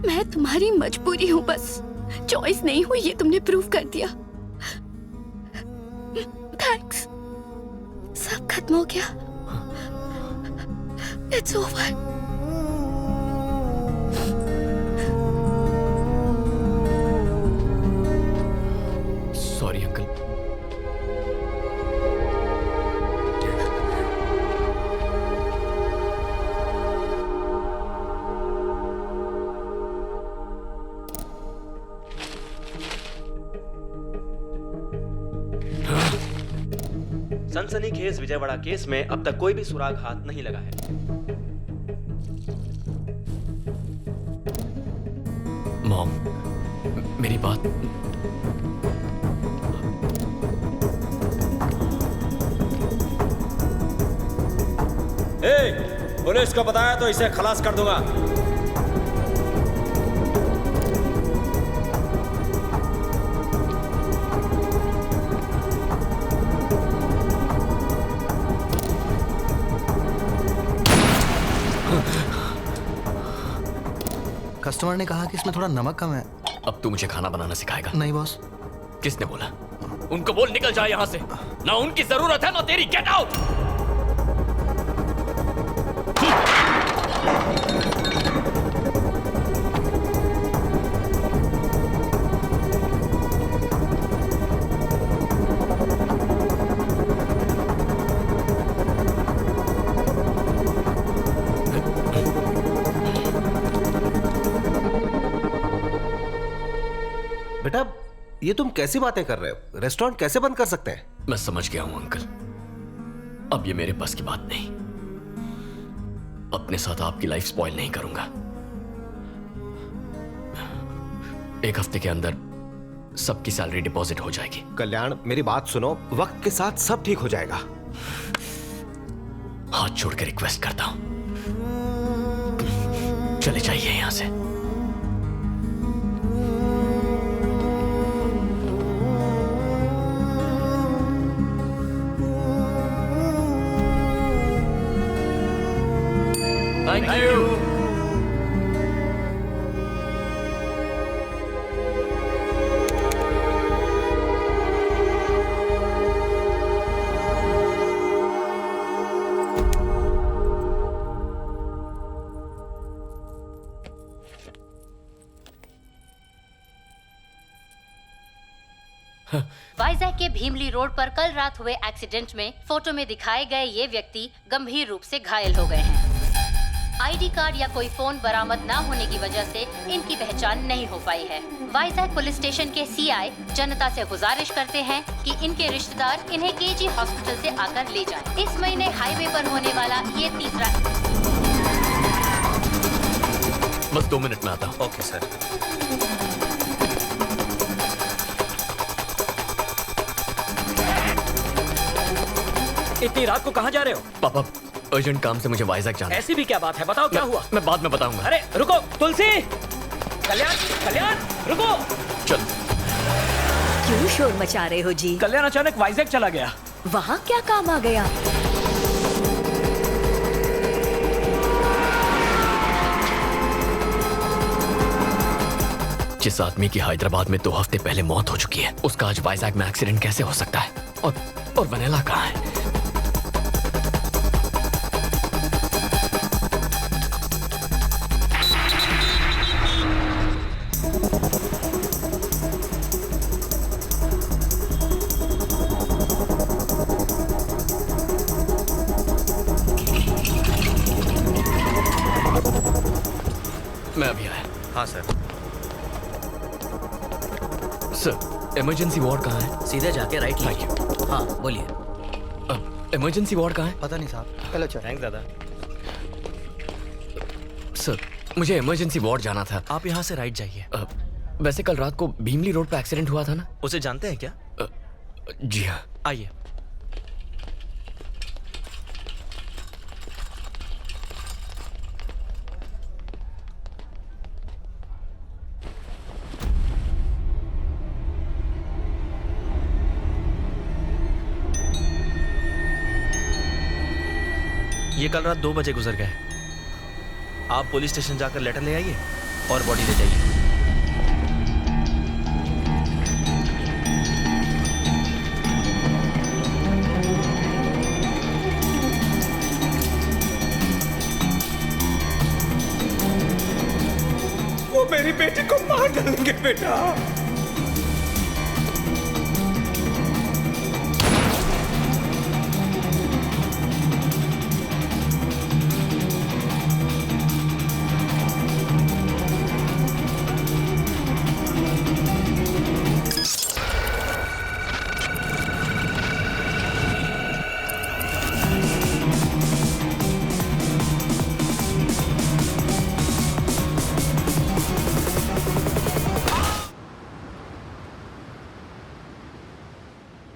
मैं तुम्हारी मजबूरी हूं, बस चॉइस नहीं हुई, ये तुमने प्रूव कर दिया। थैंक्स। सब खत्म हो गया। It's over. Sorry uncle. सनसनीखेज विजयवाड़ा केस में अब तक कोई भी सुराग हाथ नहीं लगा है। मॉम, मेरी बात। पुलिस को बताया तो इसे खलास कर दूंगा। कस्टमर ने कहा कि इसमें थोड़ा नमक कम है। अब तू मुझे खाना बनाना सिखाएगा? नहीं बॉस। किसने बोला? उनको बोल निकल जाए यहाँ से। ना उनकी जरूरत है ना तेरी। Get out. बेटा, ये तुम कैसी बातें कर रहे हो? रेस्टोरेंट कैसे बंद कर सकते हैं? मैं समझ गया हूं अंकल, अब ये मेरे बस की बात नहीं। अपने साथ आपकी लाइफ स्पॉइल नहीं करूंगा। 1 हफ्ते के अंदर सबकी सैलरी डिपॉजिट हो जाएगी। कल्याण, मेरी बात सुनो, वक्त के साथ सब ठीक हो जाएगा। हाथ छोड़ के रिक्वेस्ट करता हूं, चले जाइए यहां से। Thank you. वाइजैक के भीमली रोड पर कल रात हुए एक्सीडेंट में फोटो में दिखाए गए ये व्यक्ति गंभीर रूप से घायल हो गए हैं। आईडी कार्ड या कोई फोन बरामद न होने की वजह से इनकी पहचान नहीं हो पाई है। वाइजैक पुलिस स्टेशन के सीआई जनता से गुजारिश करते हैं कि इनके रिश्तेदार इन्हें केजी हॉस्पिटल से आकर ले जाएं। इस महीने हाईवे पर होने वाला ये तीसरा। बस 2 मिनट में आता हूँ। Okay sir. इतनी रात को कहाँ जा रहे हो? पापा, अर्जेंट काम से मुझे वाइजैक जाना है। ऐसी भी क्या बात है? बताओ क्या हुआ? मैं बाद में बताऊंगा। अरे रुको, तुलसी, कल्याण, कल्याण, रुको। चल। क्यों शोर मचा रहे हो जी? कल्याण अचानक वाइजैक चला गया। वहाँ क्या काम आ गया? जिस आदमी की हैदराबाद में 2 हफ्ते पहले मौत हो चुकी है, उसका आज वाइजैक में एक्सीडेंट कैसे हो सकता है? और वनीला कहाँ है? मैं अभी आया। हाँ सर। सर, इमरजेंसी वार्ड कहाँ है? सीधे जाके राइट लीजिए। हाँ बोलिए। इमरजेंसी वार्ड कहाँ है? पता नहीं साहब। चलो चलो। थैंक्स दादा। सर, मुझे इमरजेंसी वार्ड जाना था। आप यहाँ से राइट जाइए। वैसे कल रात को भीमली रोड पे एक्सीडेंट हुआ था ना? उसे जानते हैं क्या? जी हाँ। आइए। ये कल रात 2 बजे गुजर गए। आप पुलिस स्टेशन जाकर लेटर ले आइए और बॉडी ले जाइए। वो मेरी बेटी को मार डालेंगे बेटा।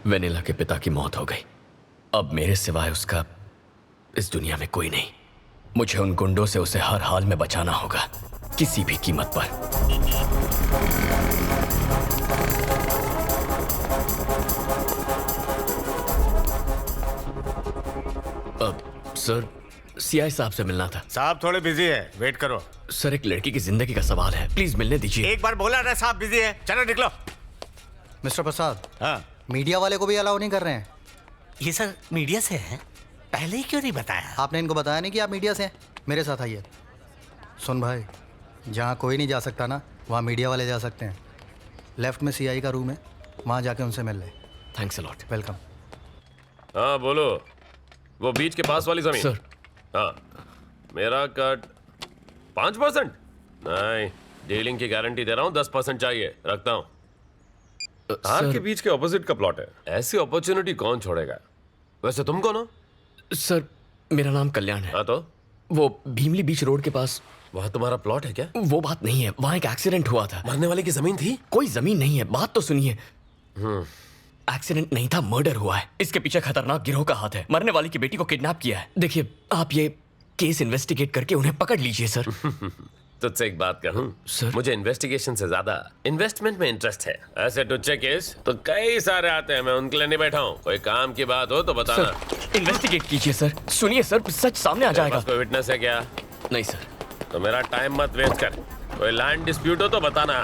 वेनिला के पिता की मौत हो गई। अब मेरे सिवाय उसका इस दुनिया में कोई नहीं। मुझे उन गुंडों से उसे हर हाल में बचाना होगा, किसी भी कीमत पर। अब सर, सीआई साहब से मिलना था। साहब थोड़े बिजी है, वेट करो। सर, एक लड़की की जिंदगी का सवाल है, प्लीज मिलने दीजिए। एक बार बोला ना साहब बिजी है, चलो निकलो। मिस्टर प्रसाद, हाँ मीडिया वाले को भी अलाउ नहीं कर रहे हैं। ये सर मीडिया से है, पहले ही क्यों नहीं बताया? आपने इनको बताया नहीं कि आप मीडिया से हैं? मेरे साथ आइए। सुन भाई, जहाँ कोई नहीं जा सकता ना, वहाँ मीडिया वाले जा सकते हैं। लेफ्ट में सीआई का रूम है, वहाँ जाके उनसे मिल ले। Thanks a lot. वेलकम। हाँ बोलो, वो बीच के पास वाली जमीन। सर। हाँ, मेरा कट 5%? नहीं, डीलिंग की गारंटी दे रहा हूँ, 10% चाहिए, रखता हूँ। हार के बीच के ऑपोजिट का प्लॉट है, ऐसी अपॉर्चुनिटी कौन छोड़ेगा? वैसे तुम कौन हो? सर, मेरा नाम कल्याण है। हाँ तो? वो भीमली बीच रोड के पास। वहाँ तुम्हारा प्लॉट है क्या? वो बात नहीं है, वहाँ एक एक्सीडेंट हुआ था। मरने वाले की जमीन थी? कोई जमीन नहीं है, बात तो सुनिए। एक्सीडेंट नहीं था, मर्डर हुआ है। इसके पीछे खतरनाक गिरोह का हाथ है। मरने वाली की बेटी को किडनैप किया है। देखिए, आप ये केस इन्वेस्टिगेट करके उन्हें पकड़ लीजिए सर। तुझसे एक बात कहूँ सर, मुझे इन्वेस्टिगेशन से ज्यादा इन्वेस्टमेंट में इंटरेस्ट है। ऐसे टुच्चे केस तो कई सारे आते हैं, मैं उनके लिए नहीं बैठा हूँ। कोई काम की बात हो तो बताना। सर, इन्वेस्टिगेट कीजिए सर। सुनिए सर, सच सामने आ जाएगा। कोई विटनेस है क्या? नहीं सर। तो मेरा टाइम मत वेस्ट कर। कोई लैंड डिस्प्यूट हो तो बताना,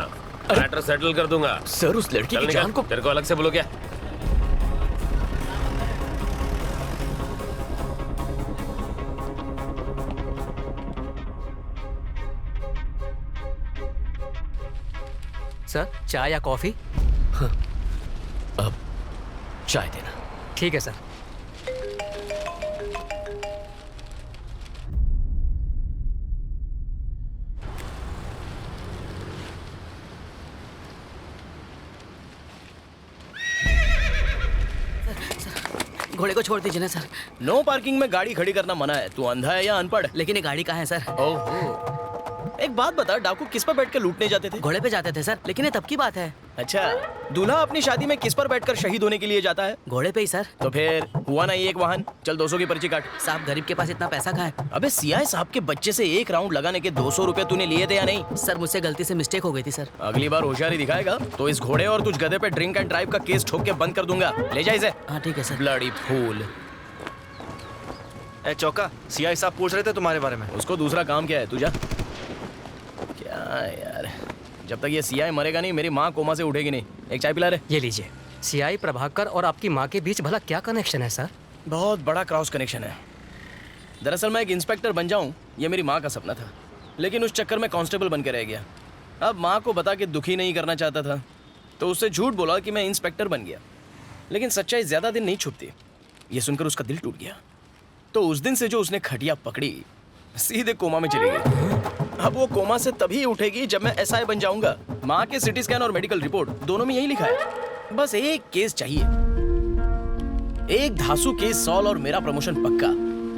मैटर सेटल कर दूंगा। सर, उस लड़की की जान को तेरे को अलग से बोलो क्या? सर, चाय या कॉफी? अब चाय देना। ठीक है सर। घोड़े को छोड़ दीजिए ना सर। नो पार्किंग में गाड़ी खड़ी करना मना है। तू अंधा है या अनपढ़? लेकिन ये गाड़ी कहाँ है सर? ओहो, एक बात बता, डाकू किस पर बैठकर लूटने जाते थे? घोड़े पे जाते थे सर, लेकिन ये तब की बात है। अच्छा, दूल्हा अपनी शादी में किस पर बैठकर शहीद होने के लिए जाता है? घोड़े पे ही सर। तो फिर हुआ ना ये एक वाहन। चल 200 की पर्ची काट। साहब, गरीब के पास इतना पैसा कहाँ है? अबे सीआई साहब के बच्चे से एक राउंड लगाने के 200 रुपए तूने लिए थे या नहीं? सर, मुझसे गलती से मिस्टेक हो गई थी सर। अगली बार होशियारी दिखाएगा तो इस घोड़े और तुझ गधे पे ड्रिंक एंड ड्राइव का केस ठोक के बंद कर दूंगा। ले जा इसे। हाँ ठीक है सर। Bloody fool. ए चौका, सीआई साहब पूछ रहे थे तुम्हारे बारे में। उसको दूसरा काम क्या है? तू जा। क्या यार, जब तक ये सीआई मरेगा नहीं, मेरी माँ कोमा से उठेगी नहीं। एक चाय पिला रहे। ये लीजिए। सीआई प्रभाकर और आपकी माँ के बीच भला क्या कनेक्शन है सर? बहुत बड़ा क्रॉस कनेक्शन है। दरअसल मैं एक इंस्पेक्टर बन जाऊं, ये मेरी माँ का सपना था, लेकिन उस चक्कर में कांस्टेबल बन के रह गया। अब माँ को बता के दुखी नहीं करना चाहता था, तो उससे झूठ बोला कि मैं इंस्पेक्टर बन गया। लेकिन सच्चाई ज्यादा दिन नहीं छुपती। ये सुनकर उसका दिल टूट गया। तो उस दिन से जो उसने खटिया पकड़ी, सीधे कोमा में चली गई। अब वो कोमा से तभी उठेगी जब मैं एसआई बन जाऊंगा। माँ के सिटी स्कैन और मेडिकल रिपोर्ट दोनों में यही लिखा है। बस एक केस चाहिए, एक धांसू केस सॉल्व और मेरा प्रमोशन पक्का।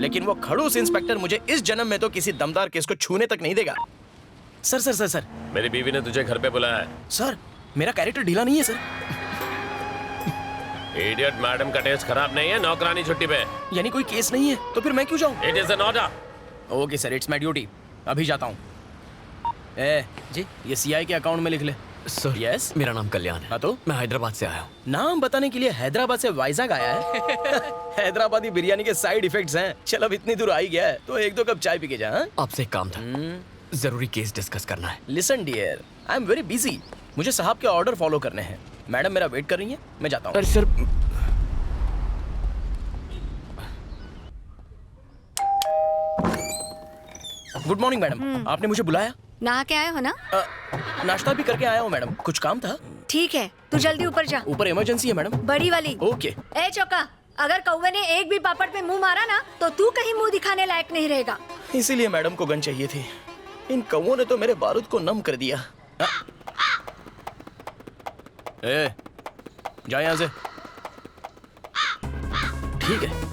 लेकिन वो खड़ूस इंस्पेक्टर मुझे इस जन्म में तो किसी दमदार केस को छूने तक नहीं देगा। सर सर सर सर, मेरी बीवी ने तुझे घर पे बुलाया है। सर, मेरा कैरेक्टर ढीला नहीं है सर। इडियट, मैडम का टेस्ट खराब नहीं है, नौकरानी छुट्टी पे। यानी कोई केस नहीं है तो फिर मैं क्यों जाऊं? It is an order. Okay sir, it's my duty. अभी जाता हूँ। ए जी, ये सीआई के अकाउंट में लिख ले। सर, यस, मेरा नाम कल्याण है। हाँ तो? मैं हैदराबाद से आया हूँ। नाम बताने के लिए हैदराबाद से वाइजाग आया है? हैदराबादी बिरयानी के साइड इफेक्ट्स हैं। चल, अब इतनी दूर आ ही गया है तो एक दो कप चाय पी के जा। आपसे एक काम था, जरूरी केस डिस्कस करना है। Listen dear, I am very busy. मुझे साहब के ऑर्डर फॉलो करने हैं। मैडम मेरा वेट कर रही है, मैं जाता हूँ। अरे सर, गुड मॉर्निंग मैडम। आपने मुझे बुलाया? नहा के आए हो ना? नाश्ता भी करके आया हूँ मैडम। कुछ काम था? ठीक है, तू जल्दी ऊपर जा। ऊपर इमरजेंसी है मैडम। बड़ी वाली। ओके। ए चौका, अगर कौवे ने एक भी पापड़ पे मुंह मारा ना तो तू कहीं मुंह दिखाने लायक नहीं रहेगा। इसीलिए मैडम को गन चाहिए थी। इन कौवों ने तो मेरे बारूद को नम कर दिया। ए, जा यहाँ से। ठीक है।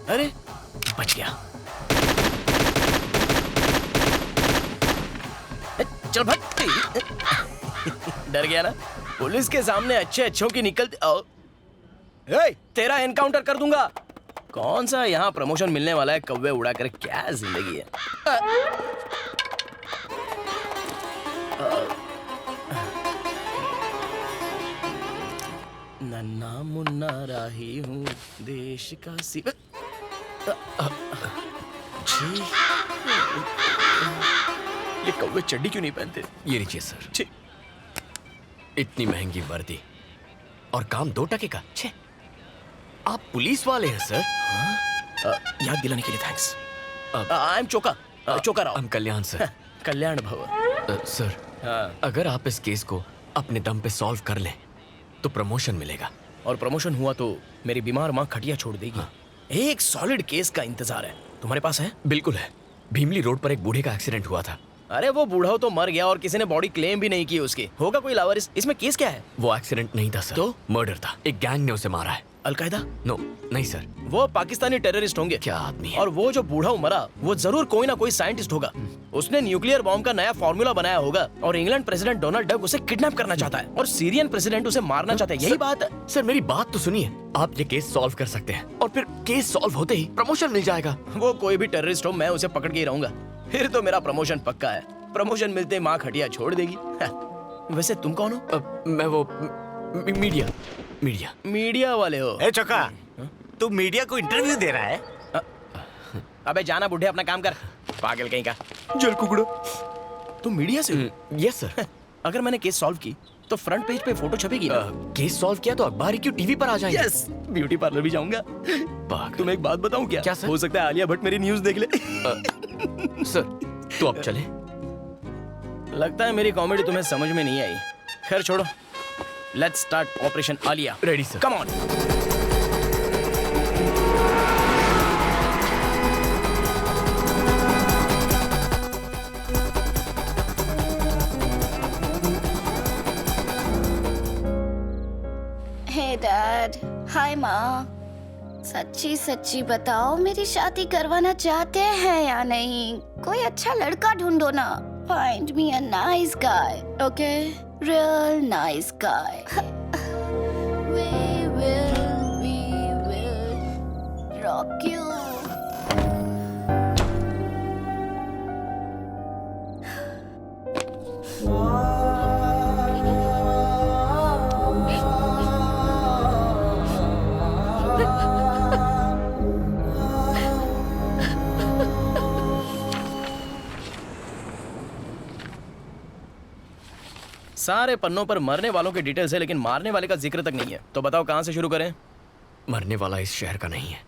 अरे, बच गया। चल भाग। डर गया ना? पुलिस के सामने अच्छे अच्छों की निकलती तेरा एनकाउंटर कर दूंगा। कौन सा यहाँ प्रमोशन मिलने वाला है, कौवे उड़ा कर क्या जिंदगी है। नन्ना मुन्ना राही हूँ देश का सी ये कौवे चड्डी क्यों नहीं पहनते? ये लीजिए सर। इतनी महंगी वर्दी और काम 2 टके का। छे, आप पुलिस वाले हैं सर? याद दिलाने के लिए thanks. I am Choka Rao. हम कल्याण सर। कल्याण भव। सर अगर आप इस केस को अपने दम पे सॉल्व कर लें तो प्रमोशन मिलेगा। और प्रमोशन हुआ तो मेरी बीमार माँ खटिया छोड़ देगी। एक सॉलिड केस का इंतजार है, तुम्हारे पास है? बिल्कुल है। भीमली रोड पर एक बूढ़े का एक्सीडेंट हुआ था। अरे वो बूढ़ा तो मर गया और किसी ने बॉडी क्लेम भी नहीं की उसकी। होगा कोई लावारिस। इसमें केस क्या है? वो एक्सीडेंट नहीं था सर, तो मर्डर था। एक गैंग ने उसे मारा है। अलकायदा? नो नहीं सर, वो पाकिस्तानी टेररिस्ट होंगे। क्या आदमी है? और वो जो बूढ़ा मरा वो जरूर कोई ना कोई साइंटिस्ट होगा। उसने न्यूक्लियर बॉम्ब का नया फॉर्मूला बनाया होगा और इंग्लैंड प्रेसिडेंट डोनाल्ड डक उसे किडनैप करना चाहता है और सीरियन प्रेसिडेंट उसे मारना चाहते हैं। यही बात है सर। मेरी बात तो सुनिए, आप ये केस सॉल्व कर सकते हैं और फिर केस सॉल्व होते ही प्रमोशन मिल जाएगा। वो कोई भी टेररिस्ट हो, मैं उसे पकड़ के ही रहूंगा। फिर तो मेरा प्रमोशन पक्का है। प्रमोशन मिलते माँ खटिया छोड़ देगी। वैसे तुम कौन हो? मैं वो मीडिया वाले हो? ए चोका, तू मीडिया को इंटरव्यू दे रहा है? अबे जाना बुढ़े, अपना काम कर। पागल कहीं का जल कुकड़ो। तुम मीडिया से? Yes sir. अगर मैंने केस सॉल्व की तो फ्रंट पेज पे फोटो छपेगी ना? केस सॉल्व किया तो अखबार क्यों टीवी पर आ जाएंगे? यस, ब्यूटी पार्लर भी जाऊंगा। तुम एक बात बताऊं क्या? क्या सर? हो सकता है आलिया भट्ट मेरी न्यूज देख ले। सर तो अब चले। लगता है मेरी कॉमेडी तुम्हें समझ में नहीं आई। खैर छोड़ो, let's start operation Alia. Ready sir. Come on. Hey dad, hi माँ। सच्ची सच्ची बताओ, मेरी शादी करवाना चाहते हैं या नहीं? कोई अच्छा लड़का ढूंढो ना। Find me a nice guy, okay? Real nice guy. We will rock you. सारे पन्नों पर मरने वालों के डिटेल्स है लेकिन मारने वाले का जिक्र तक नहीं है। तो बताओ कहाँ से शुरू करें? मरने वाला इस शहर का नहीं है।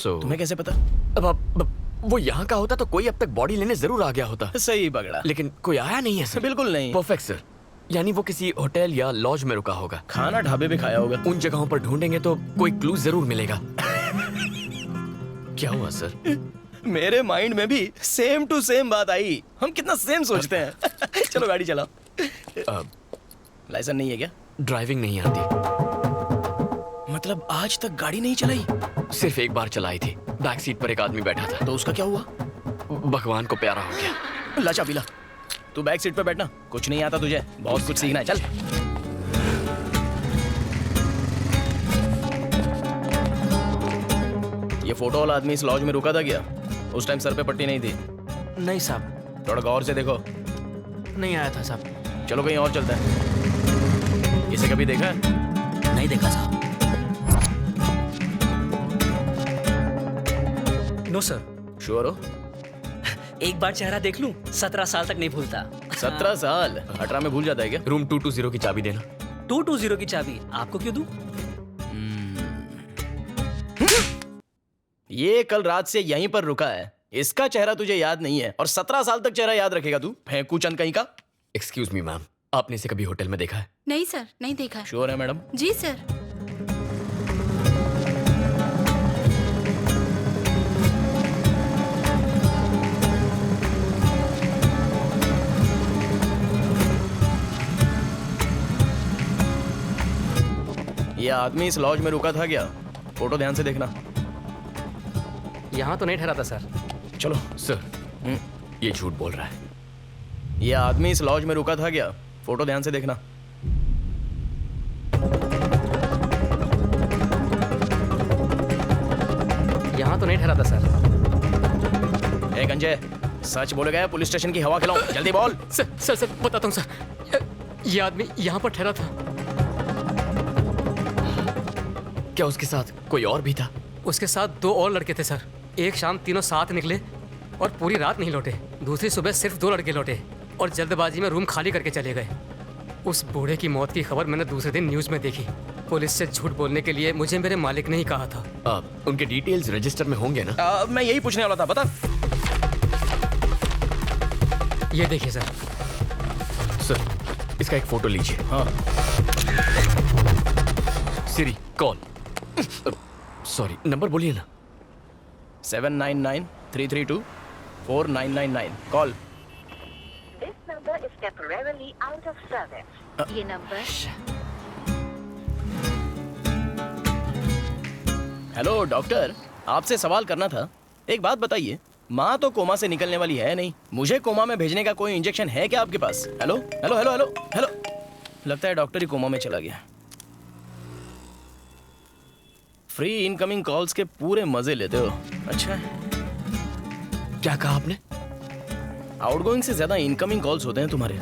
तुम्हें कैसे पता? अब वो यहाँ का होता तो कोई अब तक बॉडी लेने जरूर आ गया होता। सही पकड़ा। लेकिन कोई आया नहीं है सर। बिल्कुल नहीं। Perfect sir. यानी वो किसी होटल या लॉज में रुका होगा। खाना ढाबे पे खाया होगा। उन जगहों पर ढूंढेंगे तो कोई क्लू जरूर मिलेगा। क्या हुआ सर? मेरे माइंड में भी सेम टू सेम बात आई। हम कितना सेम सोचते हैं। चलो गाड़ी चलाओ। लाइसेंस नहीं है क्या? ड्राइविंग नहीं आती। मतलब आज तक गाड़ी नहीं चलाई? सिर्फ एक बार चलाई थी। बैक सीट पर एक आदमी बैठा था। तो उसका क्या हुआ? भगवान को प्यारा हो गया। ला चाबी ला। तू बैक सीट पे बैठना। कुछ नहीं आता तुझे, बहुत कुछ सीखना है। चल। ये फोटो वाला आदमी इस लॉज में रुका था क्या? उस टाइम सर पे पट्टी नहीं थी? नहीं साहब। थोड़ा गौर से देखो। नहीं आया था साहब। चलो कहीं और चलते हैं। इसे कभी देखा है? नहीं देखा साहब। No sir. श्योर हो? एक बार चेहरा देख लूं, 17 साल तक नहीं भूलता। 17 साल? 18 में भूल जाता है क्या? रूम 220 की चाबी देना। 220 की चाबी आपको क्यों दूं? ये कल रात से यहीं पर रुका है। इसका चेहरा तुझे याद नहीं है और 17 साल तक चेहरा याद रखेगा तू? फेंकू चंद कहीं का। एक्सक्यूज मी मैम, आपने इसे कभी होटल में देखा है? नहीं सर, नहीं देखा है। श्योर है मैडम? जी सर। ये आदमी इस लॉज में रुका था क्या? फोटो ध्यान से देखना। यहाँ तो नहीं ठहरा था सर। चलो। सर ये झूठ बोल रहा है। ये आदमी इस लॉज में रुका था क्या? फोटो ध्यान से देखना। ठहरा था सर। ए गंजे, सच बोलेगा या पुलिस स्टेशन की हवा खिलाऊं? जल्दी बोल। सर बताता हूँ सर। ये आदमी यहाँ पर ठहरा था। क्या उसके साथ कोई और भी था? उसके साथ 2 और लड़के थे सर। एक शाम तीनों साथ निकले और पूरी रात नहीं लौटे। दूसरी सुबह सिर्फ 2 लड़के लौटे और जल्दबाजी में रूम खाली करके चले गए। उस बूढ़े की मौत की खबर मैंने दूसरे दिन न्यूज़ में देखी। पुलिस से झूठ बोलने के लिए मुझे मेरे मालिक ने ही कहा था। उनके डिटेल्स रजिस्टर में होंगे ना? मैं यही पूछने वाला था। बता। ये देखिए सर। सर इसका एक फोटो लीजिए। हाँ। Siri call. सॉरी, नंबर बोलिए ना। 799-332-4999 call. This number is temporarily out of service. ये नंबर। हेलो डॉक्टर, आपसे सवाल करना था। एक बात बताइए, माँ तो कोमा से निकलने वाली है नहीं, मुझे कोमा में भेजने का कोई इंजेक्शन है क्या आपके पास? Hello hello hello hello hello. लगता है डॉक्टर ही कोमा में चला गया। फ्री इनकमिंग कॉल्स के पूरे मजे लेते हो। अच्छा, क्या कहा आपने? आउटगोइंग से ज्यादा इनकमिंग कॉल्स होते हैं तुम्हारे।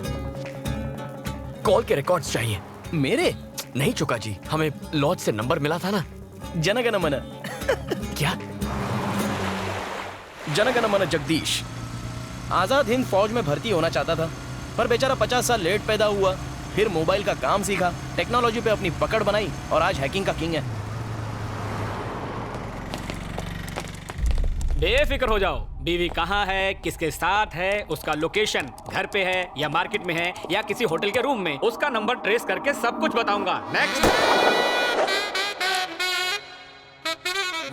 कॉल के रिकॉर्ड्स चाहिए। मेरे? नहीं चुका जी, हमें लॉज से नंबर मिला था ना। जनगण मन। क्या? जनगण मन जगदीश आजाद हिंद फौज में भर्ती होना चाहता था, पर बेचारा 50 साल लेट पैदा हुआ। फिर मोबाइल का काम सीखा, टेक्नोलॉजी पे अपनी पकड़ बनाई और आज हैकिंग का किंग है। बेफिक्र हो जाओ। बीवी कहाँ है, किसके साथ है, उसका लोकेशन घर पे है या मार्केट में है या किसी होटल के रूम में, उसका नंबर ट्रेस करके सब कुछ बताऊंगा। नेक्स्ट।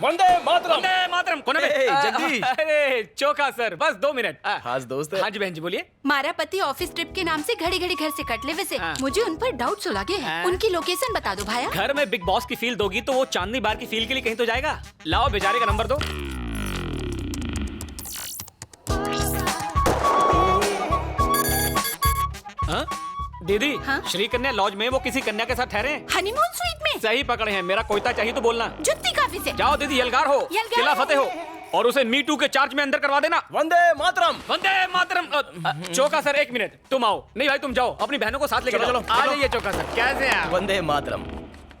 वंदे मातरम। वंदे मातरम। कौन है? जगदीश। अरे चोका सर, बस 2 मिनट। खास दोस्त है। हाँ जी बहन जी बोलिए। मारा पति ऑफिस ट्रिप के नाम से घड़ी घड़ी घर से कट ले। वैसे मुझे उन पर डाउट लगे हैं। उनकी लोकेशन बता दो भाया। घर में बिग बॉस की फील दोगी तो वो चांदनी बार की फील के लिए कहीं तो जाएगा। लाओ बेचारे का नंबर दो। हाँ? दीदी, श्री कन्या लॉज में वो किसी कन्या के साथ ठहरे हैं। हनीमून स्वीट में। सही पकड़े हैं। मेरा कोयता चाहिए तो बोलना। जुत्ती काफी से। जाओ दीदी, यलगार हो, किला फतेह हो और उसे मी टू के चार्ज में अंदर करवा देना। वंदे मातरम। वंदे मातरम। चोका सर 1 मिनट, तुम आओ। नहीं भाई तुम जाओ, अपनी बहनों को साथ लेकर चलो, आ जाइए। चोका सर कैसे हैं आप? वंदे मातरम।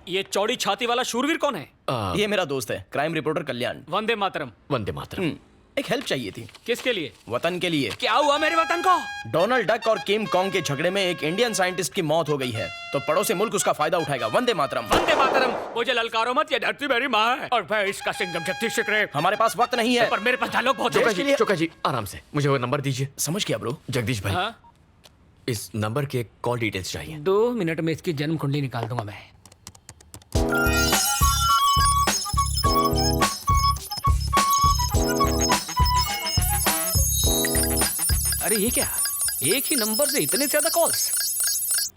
ये चौड़ी छाती वाला शूरवीर कौन है? ये मेरा दोस्त है, क्राइम रिपोर्टर कल्याण। वंदे मातरम। वंदे मातरम। एक हेल्प चाहिए थी। किसके लिए? वतन के लिए। क्या हुआ मेरे वतन को? डोनाल्ड डक और किम कॉन्ग के झगड़े में एक इंडियन साइंटिस्ट की मौत हो गई है, तो पड़ोसी मुल्क उसका फायदा उठाएगा। वंदे मातरम। वंदे मातरम। मुझे ललकारो मत, ये धरती मेरी माँ है और मैं इसका सिंघम जगदीश रे। हमारे पास वक्त नहीं है, पर मेरे पास डायलॉग बहुत चोका जी आराम से, मुझे वो नंबर दीजिए। समझ गया ब्रो। जगदीश भाई, इस नंबर के कॉल डिटेल्स चाहिए। 2 मिनट में इसकी जन्म कुंडली निकाल दूंगा मैं। अरे ये क्या, एक ही नंबर से इतने ज्यादा कॉल्स?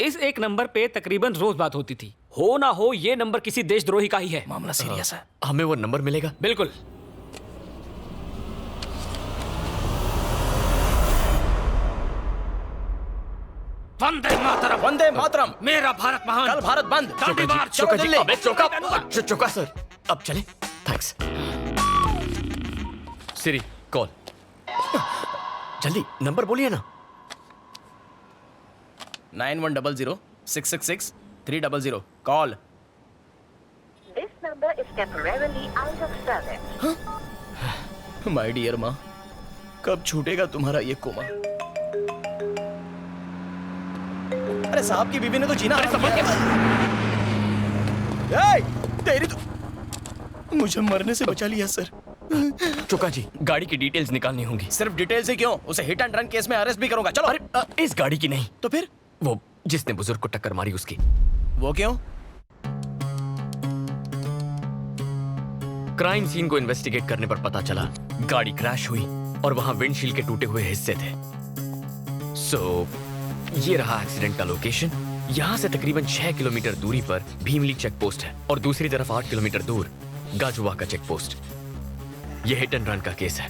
इस एक नंबर पे तकरीबन रोज बात होती थी। हो ना हो ये नंबर किसी देशद्रोही का ही है। मामला सीरियस है। हमें वो नंबर मिलेगा? बिल्कुल। वंदे मातरम। वंदे मातरम। मेरा भारत महान। कल भारत बंद। दांडी मार्च। चोका जी, दिल्ली। अबे चोका सर, अब चले। थैंक्स। Siri call. जल्दी नंबर बोलिए ना। 9100-666-300 call. This number is temporarily out of service. My dear माँ, कब छूटेगा तुम्हारा ये कोमा? अरे साहब की बीवी ने तो जीना हराम किया। तेरी तो मुझे मरने से बचा लिया सर। चोका जी, गाड़ी की डिटेल्स निकालनी होंगी। सिर्फ डिटेल्स ही क्यों, उसे हिट एंड रन केस में अरेस्ट भी करूंगा। चलो। अरे इस गाड़ी की नहीं तो फिर? वो जिसने बुजुर्ग को टक्कर मारी उसकी। वो क्यों? क्राइम सीन को इन्वेस्टिगेट करने पर पता चला गाड़ी क्रैश हुई और वहां विंडशील्ड के टूटे हुए हिस्से थे। ये रहा एक्सीडेंट का लोकेशन। यहाँ से तकरीबन 6 किलोमीटर दूरी पर भीमली चेक पोस्ट है और दूसरी तरफ 8 किलोमीटर दूर गाजुआ का चेक पोस्ट। यह हिट एंड रन का केस है,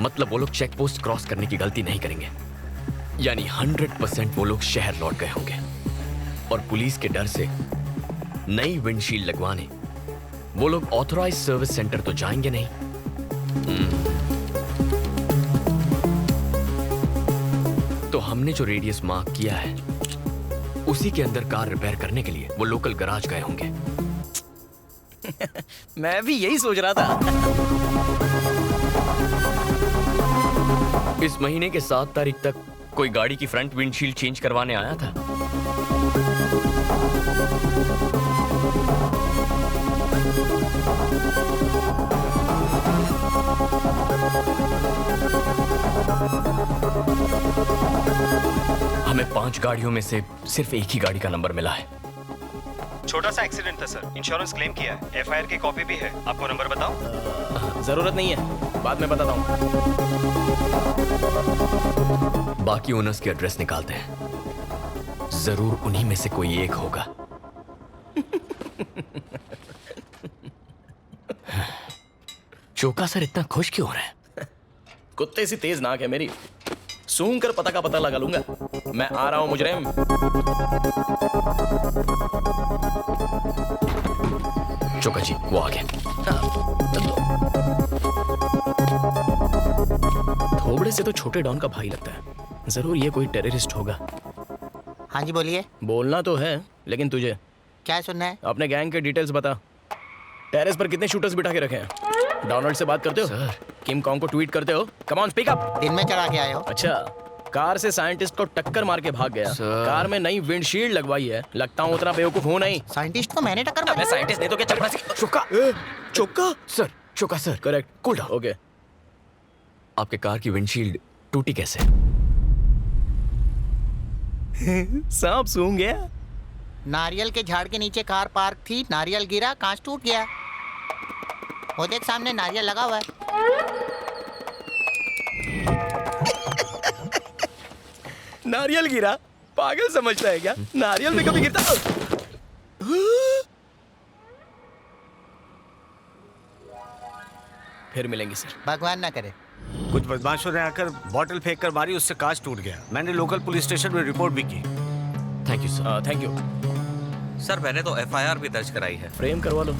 मतलब वो लोग चेक पोस्ट क्रॉस करने की गलती नहीं करेंगे। यानी 100% वो लोग शहर लौट गए होंगे और पुलिस के डर से नई विंडशील्ड लगवाने वो लोग ऑथराइज्ड सर्विस सेंटर तो जाएंगे नहीं, तो हमने जो रेडियस मार्क किया है उसी के अंदर कार रिपेयर करने के लिए वो लोकल गैराज गए होंगे। मैं भी यही सोच रहा था। इस महीने के 7 तारीख तक कोई गाड़ी की फ्रंट विंडशील्ड चेंज करवाने आया था? हमें 5 गाड़ियों में से सिर्फ एक ही गाड़ी का नंबर मिला है। छोटा सा एक्सीडेंट था सर, इंश्योरेंस क्लेम किया है, एफआईआर की कॉपी भी है। आपको नंबर बताऊं? जरूरत नहीं है, बाद में बताता हूँ। बाकी ओनर्स की एड्रेस निकालते हैं, जरूर उन्हीं में से कोई एक होगा। चोका सर इतना खुश क्यों हो रहे हैं? कुत्ते सी तेज नाक है मेरी, सूंघ कर पता का पता लगा लूंगा। मैं आ रहा हूं मुजरिम। चोका जी वो आ गए। थोबड़े से तो छोटे डॉन का भाई लगता है, जरूर ये कोई टेररिस्ट होगा। हाँ जी बोलिए। बोलना तो है, लेकिन तुझे क्या सुनना है? अपने गैंग के डिटेल्स बता। टेरेस पर कितने शूटर्स बिठा के रखे हैं? डोनाल्ड से बात करते हो? सर। किम कॉन्ग को ट्वीट करते हो? Come on speak up. दिन में चढ़ा के आए हो? अच्छा, कार से साइंटिस्ट को टक्कर मार के भाग गया। कार में नई विंडशील्ड लगवाई है। लगता हूँ उतना बेवकूफ हूँ नहीं। साइंटिस्ट को मैंने टक्कर मारी। मैं साइंटिस्ट नहीं तो क्या चपड़ा सी Choka. Choka sir, Choka sir. Correct, cool down. Okay. आपके कार की विंडशील्ड टूटी कैसे? सांप सूंघ गया। नारियल के झाड़ के नीचे कार पार्क थी, नारियल गिरा, कांच टूट गया। वो देख सामने नारियल लगा हुआ है। नारियल गिरा? पागल समझता है क्या? नारियल में कभी गिरता? फिर मिलेंगे सर। भगवान ना करे। कुछ बदमाशों ने आकर बॉटल फेंक कर मारी, उससे कांच टूट गया। मैंने लोकल पुलिस स्टेशन में रिपोर्ट भी की। Thank you sir. Thank you sir. मैंने तो एफआईआर भी दर्ज कराई है। फ्रेम करवा लो,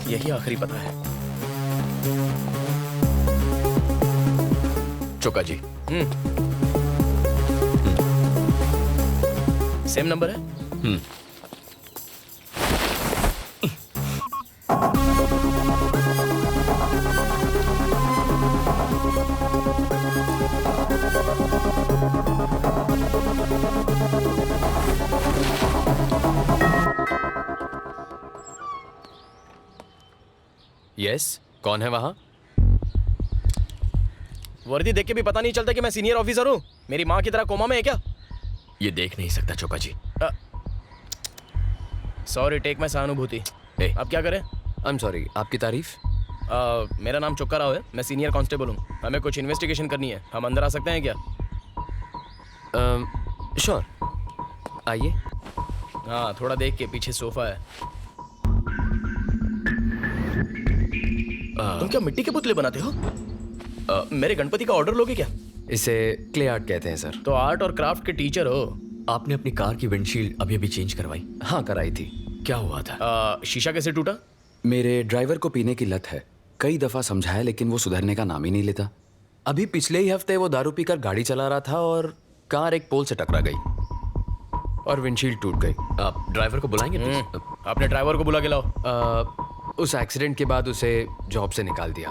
यही आखिरी पता है। चोका जी। सेम नंबर है? यस, कौन है वहां? वर्दी देख के भी पता नहीं चलता कि मैं सीनियर ऑफिसर हूँ। मेरी माँ की तरह कोमा में है क्या? ये देख नहीं सकता चोका जी। सॉरी, टेक मैं सहानुभूति। अब क्या करें? आई एम सॉरी, आपकी तारीफ? मेरा नाम चोक्का राव है, मैं सीनियर कांस्टेबल हूँ। हमें कुछ इन्वेस्टिगेशन करनी है। हम अंदर आ सकते हैं क्या? श्योर, आइए। हाँ, थोड़ा देख के, पीछे सोफा है। तुम क्या मिट्टी के पुतले बनाते हो? मेरे गणपति का ऑर्डर लोगे क्या? इसे क्ले आर्ट कहते हैं सर। तो आर्ट और क्राफ्ट के टीचर हो। आपने अपनी कार की विंडशील्ड अभी अभी चेंज करवाई? हाँ, कराई थी। क्या हुआ था? शीशा कैसे टूटा? मेरे ड्राइवर को पीने की लत है। कई दफा समझाया लेकिन वो सुधरने का नाम ही नहीं लेता। अभी पिछले ही हफ्ते वो दारू पीकर गाड़ी चला रहा था और कार एक पोल से टकरा गई और विंडशील्ड टूट गई। आप ड्राइवर को बुलाएंगे? अपने ड्राइवर को बुला के लाओ। उस एक्सीडेंट के बाद उसे जॉब से निकाल दिया।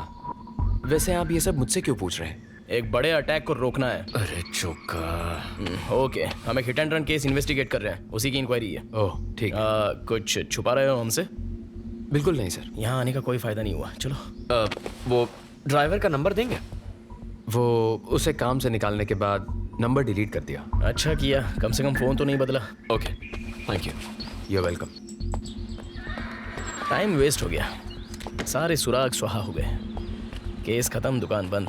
वैसे आप ये सब मुझसे क्यों पूछ रहे हैं? एक बड़े अटैक को रोकना है। अरे चोका। ओके, हम एक hit and run case investigate कर रहे हैं, उसी की इंक्वायरी है। ओह ठीक। कुछ छुपा रहे हो हमसे? बिल्कुल नहीं सर। यहाँ आने का कोई फायदा नहीं हुआ। चलो। वो ड्राइवर का नंबर देंगे? वो उसे काम से निकालने के बाद नंबर डिलीट कर दिया। अच्छा किया, कम से कम फोन तो नहीं बदला। Okay, thank you. You are welcome. Time waste हो गया, सारे सुराग सुहा हो गए। केस खत्म, दुकान बंद।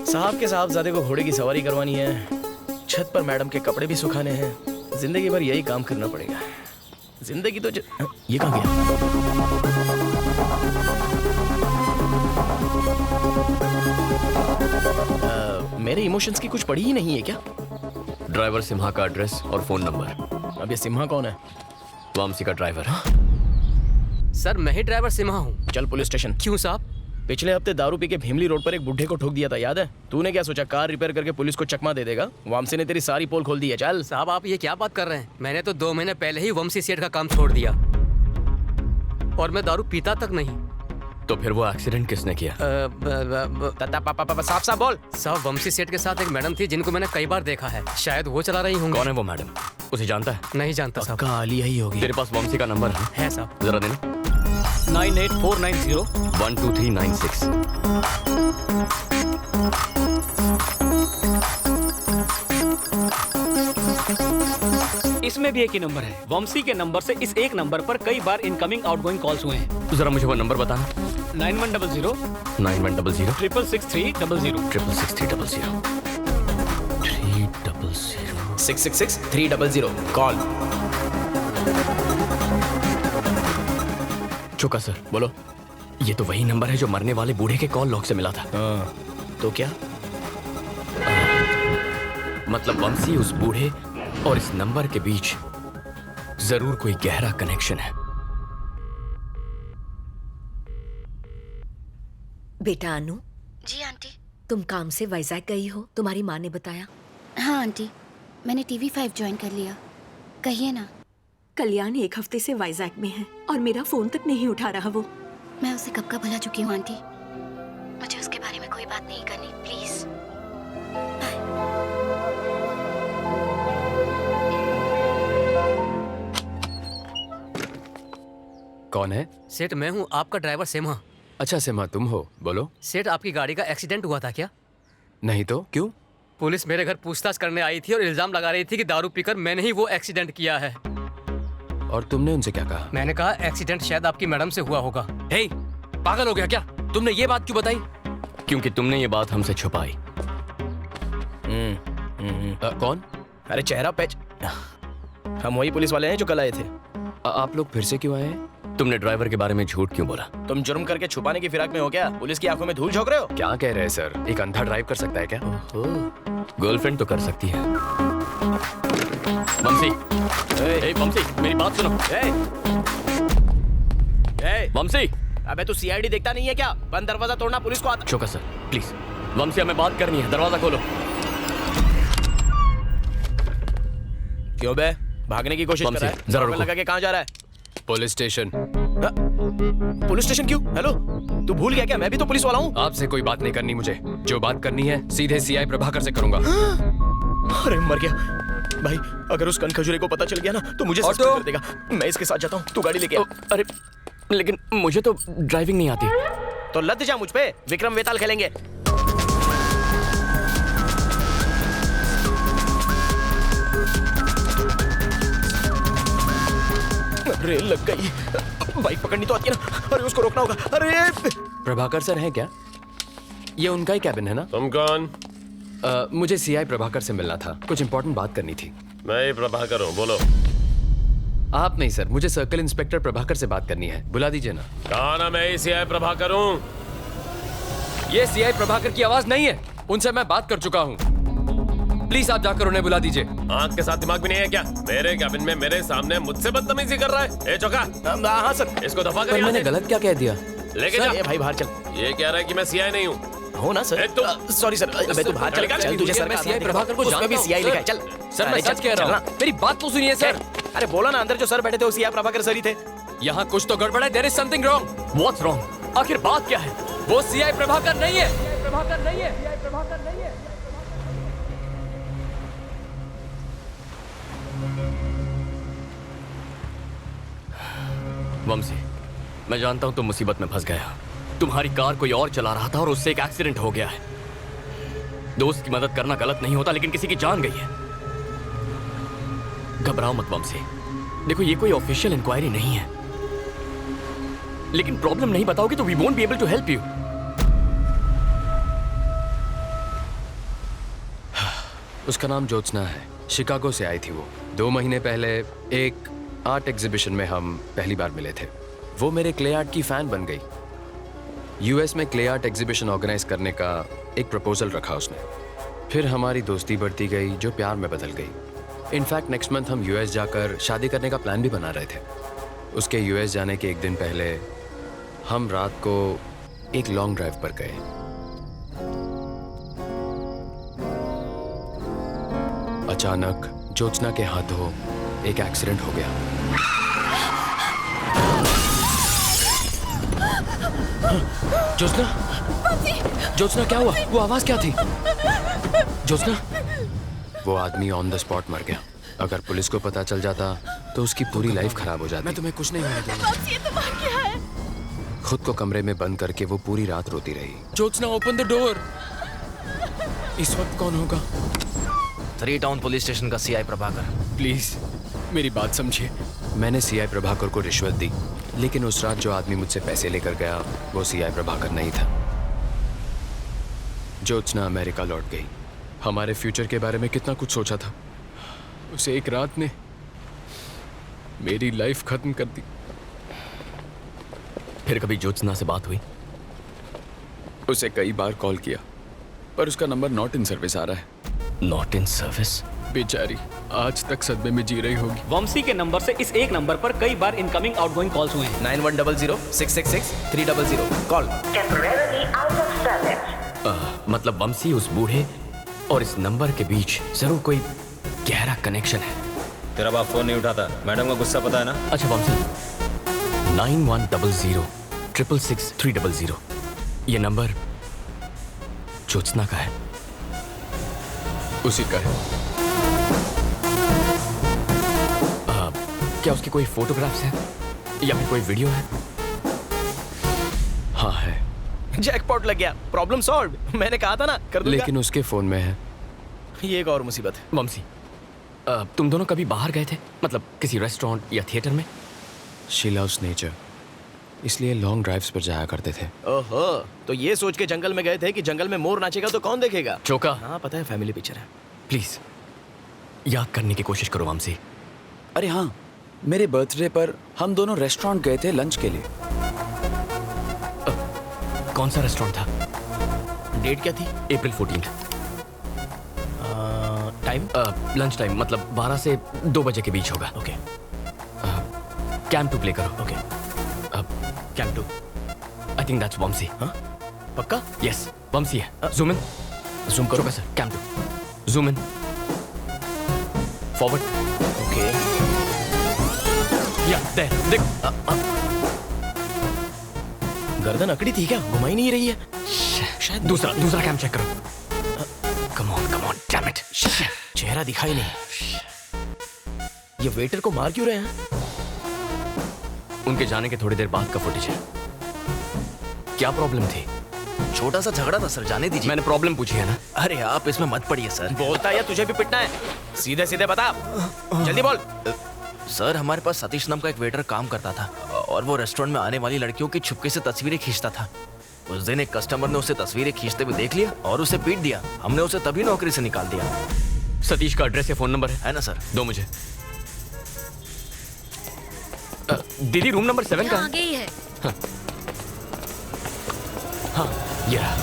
साहब के साहबजादे को घोड़े की सवारी करवानी है, छत पर मैडम के कपड़े भी सुखाने हैं। जिंदगी भर यही काम करना पड़ेगा। जिंदगी तो ये कहाँ गया? मेरे इमोशंस की कुछ पड़ी ही नहीं है क्या? ड्राइवर सिम्हा का एड्रेस और फोन नंबर। अब ये सिम्हा कौन है? वामसी का ड्राइवर। सर मैं ही ड्राइवर सिम्हा हूँ। चल पुलिस स्टेशन। क्यों साहब? पिछले हफ्ते दारू पी के भीमली रोड पर एक बुढ़े को ठोक दिया था, याद है? तूने क्या सोचा कार रिपेयर करके पुलिस को चकमा दे देगा? वामसी ने तेरी सारी पोल खोल दी है। चल साहब आप ये क्या बात कर रहे हैं? मैंने तो 2 महीने पहले ही वंशी सेठ का काम छोड़ दिया और मैं दारू पीता तक नहीं। तो फिर वो एक्सीडेंट किसने किया? साफ साफ बोल। साहब वंशी सेठ के साथ एक मैडम थी जिनको मैंने कई बार देखा है, शायद वो चला रही होंगी। कौन है वो मैडम? उसे जानता है? नहीं जानता साहब। आलिया ही होगी। तेरे पास वंशी का नंबर है साहब? जरा देना। 98490 12396। इसमें भी एक ही नंबर है। वंशी के नंबर से इस एक नंबर पर कई बार इनकमिंग आउटगोइंग कॉल्स हुए हैं। जरा मुझे वो नंबर बताना। 9100 9100 666 666 666 300 कॉल। चुका सर। बोलो। ये तो वही नंबर है जो मरने वाले बूढ़े के कॉल लॉग से मिला था। तो क्या? मतलब वंशी उस बूढ़े और इस नंबर के बीच जरूर कोई गहरा कनेक्शन है। बेटा अनु। जी आंटी। तुम काम से वाइजैक गई हो, तुम्हारी माँ ने बताया? हाँ आंटी, मैंने TV5 ज्वाइन कर लिया। कहिए ना। कल्याण 1 हफ्ते से वाइजैक में है और मेरा फोन तक नहीं उठा रहा वो। मैं उसे कब का भुला चुकी हूँ आंटी। मुझे उसके बारे में कोई बात नहीं करनी, प्लीज। कौन है? सेठ मैं हूँ, आपका ड्राइवर सिम्हा। अच्छा सिम्हा तुम हो, बोलो। सेठ आपकी गाड़ी का एक्सीडेंट हुआ था क्या? नहीं तो क्यों? पुलिस मेरे घर पूछताछ करने आई थी और इल्जाम लगा रही थी कि दारू पीकर मैंने ही वो एक्सीडेंट किया है। और तुमने उनसे क्या कहा? मैंने कहा एक्सीडेंट शायद आपकी मैडम से हुआ होगा। हे, पागल हो गया क्या? तुमने ये बात क्यों बताई? क्योंकि तुमने ये बात हमसे छुपाई। कौन? अरे चेहरा पैच। हम वही पुलिस वाले हैं जो कल आए थे। आप लोग फिर से क्यों आए हैं? तुमने ड्राइवर के बारे में झूठ क्यों बोला? तुम जुर्म करके छुपाने की फिराक में हो क्या? पुलिस की आंखों में धूल झोंक रहे हो? क्या कह रहे हैं सर? एक अंधा ड्राइव कर सकता है क्या? गर्लफ्रेंड तो कर सकती है। वंशी, वंशी मेरी बात सुनो। वंशी, अबे तू CID देखता नहीं है क्या? बंद दरवाजा तोड़ना पुलिस को आता। चौका सर प्लीज। वंशी हमें बात करनी है, दरवाजा खोलो। क्यों बे? भागने की कोशिश कर रहा है? जरा रुको। लगा के कहाँ जा रहा है? Police station. पुलिस स्टेशन क्यों? हेलो, तू भूल गया क्या? मैं भी तो पुलिस वाला हूँ। आपसे कोई बात नहीं करनी मुझे। जो बात करनी है सीधे CI प्रभाकर से करूंगा। अरे मर गया भाई। अगर उस कन खजूरे को पता चल गया ना तो मुझे सस्पेंड कर देगा। मैं इसके साथ जाता हूँ, तू गाड़ी लेके आ। अरे लेकिन मुझे तो ड्राइविंग नहीं आती। तो लद जा मुझ पे, विक्रम वेताल खेलेंगे। अरे लग गई। बाइक पकड़नी तो आती है ना। अरे उसको रोकना होगा। अरे प्रभाकर सर हैं क्या? ये उनका ही कैबिन है ना? तुम कौन? मुझे CI प्रभाकर से मिलना था, कुछ इंपॉर्टेंट बात करनी थी। मैं ही प्रभाकर हूँ, बोलो। आप नहीं सर, मुझे सर्कल इंस्पेक्टर प्रभाकर से बात करनी है, बुला दीजिए ना। कहा ना मैं ही CI प्रभाकर हूँ। ये CI प्रभाकर की आवाज नहीं है, उनसे मैं बात कर चुका हूँ। प्लीज आप जाकर उन्हें बुला दीजिए। आंख के साथ दिमाग भी नहीं है क्या? मेरे कैबिन में मेरे सामने मुझसे बदतमीजी कर रहा है। ए चौका। हाँ सर। इसको दफा कर। पर मैंने गलत क्या कह दिया? लेके जा। भाई बाहर चल। ये कह रहा है कि मैं CI नहीं हूँ। हो ना सर? Sorry sir. अबे तू बाहर चल। चल तुझे सर मैं CI प्रभाकर को जानता हूं। भी CI लिखा है। चल सर मैं सच कह रहा हूँ, मेरी बात तो सुनिए सर। अरे बोला ना, अंदर जो सर बैठे थे वो CI प्रभाकर सर ही थे। यहाँ कुछ तो गड़बड़ है। There is something wrong. What's wrong? आखिर बात क्या है? वो CI प्रभाकर नहीं है। प्रभाकर नहीं है। CI प्रभाकर नहीं है। वंशी, मैं जानता हूं तुम मुसीबत में फंस गया। तुम्हारी कार कोई और चला रहा था और उससे एक एक्सीडेंट हो गया है। दोस्त की मदद करना गलत नहीं होता, लेकिन किसी की जान गई है। घबराओ मत वंशी। देखो ये कोई ऑफिशियल इंक्वायरी नहीं है, लेकिन प्रॉब्लम नहीं बताओगे तो we won't be able to help you. उसका नाम ज्योत्सना है, शिकागो से आई थी वो। 2 महीने पहले एक आर्ट एग्जीबिशन में हम पहली बार मिले थे। वो मेरे क्ले आर्ट की फैन बन गई। US में क्ले आर्ट एग्जीबिशन ऑर्गेनाइज करने का एक प्रपोजल रखा उसने। फिर हमारी दोस्ती बढ़ती गई जो प्यार में बदल गई। इनफैक्ट नेक्स्ट मंथ हम US जाकर शादी करने का प्लान भी बना रहे थे। उसके यूएस जाने के एक दिन पहले हम रात को एक लॉन्ग ड्राइव पर गए। अचानक ज्योत्सना के हाथों एक एक्सीडेंट हो गया। ज्योत्सना क्या हुआ? वो आवाज क्या थी? ज्योत्सना, वो आदमी ऑन द स्पॉट मर गया। अगर पुलिस को पता चल जाता तो उसकी पूरी लाइफ खराब हो जाती। मैं तुम्हें कुछ नहीं होने दूंगा। खुद को कमरे में बंद करके वो पूरी रात रोती रही। Jyotsna, open the door. इस वक्त कौन होगा? 3 टाउन पुलिस स्टेशन का सीआई प्रभाकर। प्लीज मेरी बात समझिए। मैंने सीआई प्रभाकर को रिश्वत दी, लेकिन उस रात जो आदमी मुझसे पैसे लेकर गया वो सीआई प्रभाकर नहीं था। ज्योत्सना अमेरिका लौट गई। हमारे फ्यूचर के बारे में कितना कुछ सोचा था। उसे एक रात ने मेरी लाइफ खत्म कर दी। फिर कभी ज्योत्सना से बात हुई? उसे कई बार कॉल किया पर उसका नंबर नॉट इन सर्विस आ रहा है। Not in service? बेचारी आज तक सदमे में जी रही होगी। वंशी के नंबर से इस एक नंबर पर कई बार इनकमिंग आउटगोइंग कॉल्स हुए हैं। 9100-666-300 कॉल। मतलब वंशी उस बूढ़े और इस नंबर के बीच जरूर कोई गहरा कनेक्शन है। तेरा बाप फोन नहीं उठाता, मैडम का गुस्सा पता है ना? अच्छा वंशी, 9100-666-300 ये नंबर ज्योत्सना का है? उसी का है। क्या उसकी कोई फोटोग्राफ्स हैं या फिर कोई वीडियो है? हाँ है। जैकपॉट लग गया, प्रॉब्लम सॉल्व। मैंने कहा था ना कर दूंगा। लेकिन उसके फोन में है। ये एक और मुसीबत है। वंशी, तुम दोनों कभी बाहर गए थे? मतलब किसी रेस्टोरेंट या थिएटर में? शी लव्स नेचर, इसलिए लॉन्ग ड्राइव्स पर जाया करते थे। ओहो, तो ये सोच के जंगल में गए थे कि जंगल में मोर नाचेगा तो कौन देखेगा? चोका। हाँ पता है, फैमिली पिक्चर है। प्लीज याद करने की कोशिश करो वंशी। अरे हाँ, मेरे बर्थडे पर हम दोनों रेस्टोरेंट गए थे लंच के लिए। कौन सा रेस्टोरेंट था? डेट क्या थी? अप्रैल 14। टाइम? लंच टाइम, मतलब 12 से 2 बजे के बीच होगा। ओके। कैंप 2 प्ले करो। Okay. Camp 2। I think that's Vamshi. हाँ पक्का? यस वंशी है। Zoom in. जूम करो। Sir camp 2। Zoom in. Forward. Okay. या देख। गर्दन अकड़ी थी क्या? घुमाई नहीं रही है शायद। दूसरा कैंप चेक करो। Come on damn it. चेहरा दिखाई नहीं। ये वेटर को मार क्यों रहे हैं? उनके जाने के थोड़ी देर बाद का फुटेज है। क्या प्रॉब्लम थी? छोटा सा झगड़ा था सर, जाने दीजिए। मैंने प्रॉब्लम पूछी है ना। अरे आप इसमें मत पड़िए सर। बोलता है या तुझे भी पिटना है? सीधे सीधे बता, जल्दी बोल। सर हमारे पास सतीश नाम का एक वेटर काम करता था और वो रेस्टोरेंट में आने वाली लड़कियों की छुपके से तस्वीरें खींचता था। उस दिन एक कस्टमर ने उसे तस्वीरें खींचते हुए देख लिया और उसे पीट दिया। हमने उसे तभी नौकरी से निकाल दिया। सतीश का एड्रेस या फोन नंबर है ना सर? दो मुझे। दीदी रूम नंबर 7 का आगे ही है। हाँ ये रहा।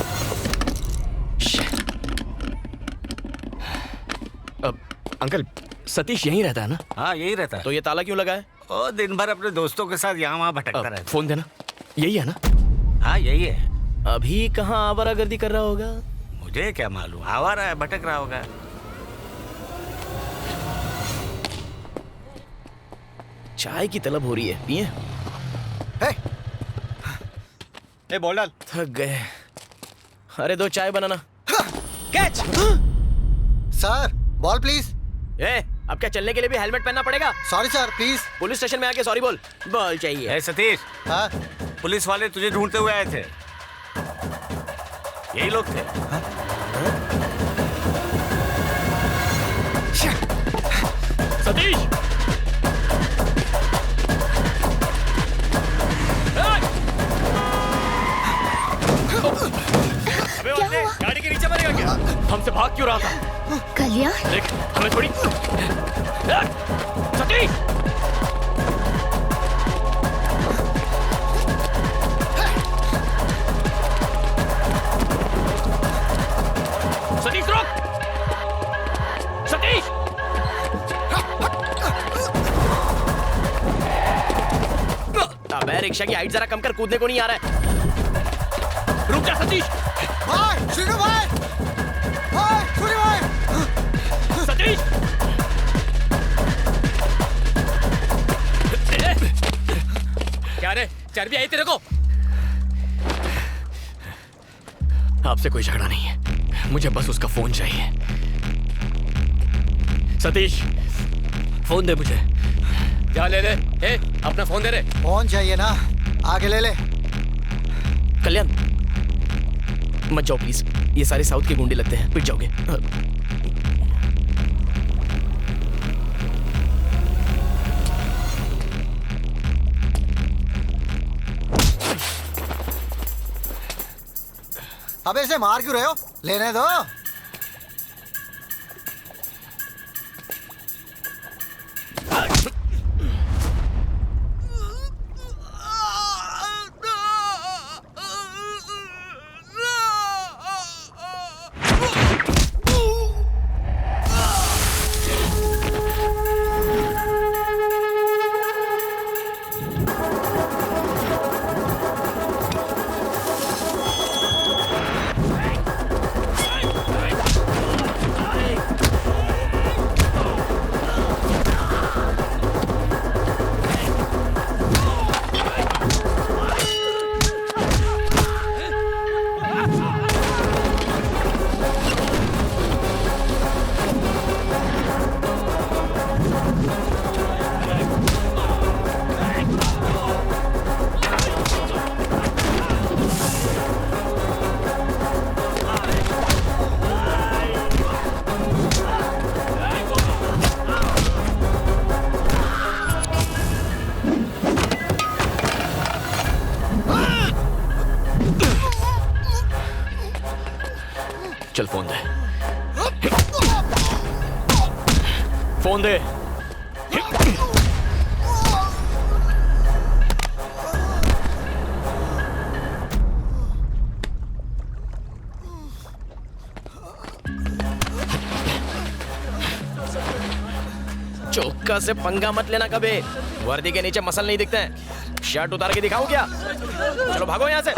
अंकल सतीश यहीं रहता है ना? हाँ यही रहता है। तो ये ताला क्यों लगा है? ओ दिन भर अपने दोस्तों के साथ यहाँ वहाँ भटकता रहता है। फोन देना। यही है ना? हाँ यही है। अभी कहाँ आवारागर्दी कर रहा होगा? मुझे क्या मालूम, आवारा है, भटक रहा होगा। चाय की तलब हो रही है, पिए? ए बोल डाल। थक गए। अरे 2 चाय बनाना। कैच। Sir ball please. अब क्या चलने के लिए भी हेलमेट पहनना पड़ेगा? Sorry sir please. Police station में आके सॉरी बोल। बॉल चाहिए। सतीश। हाँ? पुलिस वाले तुझे ढूंढते हुए आए थे। यही लोग थे। सतीश गाड़ी के नीचे मरेगा क्या? हमसे भाग क्यों रहा था? कल्याण देख हमें थोड़ी। सतीश सतीश रुक। सतीश रिक्शा की हाइट जरा कम कर, कूदने को नहीं आ रहा है। रुक जा सतीश। भाई शुरू भाई, भाई शुरू भाई, सतीश। क्या रे, चर्बी आई तेरे को? आपसे कोई झगड़ा नहीं है, मुझे बस उसका फोन चाहिए। सतीश, फोन दे मुझे। जा ले ले, ए, अपना फोन दे रे। फोन चाहिए ना, आगे ले ले। कल्याण मत जाओ प्लीज, ये सारे साउथ के गुंडे लगते हैं, पिट जाओगे। अबे इसे मार क्यों रहे हो? लेने दो। चल फोन दे, फोन दे। चौका से पंगा मत लेना कभी, वर्दी के नीचे मसल नहीं दिखते हैं। शर्ट उतार के दिखाऊं क्या? चलो भागो यहाँ से,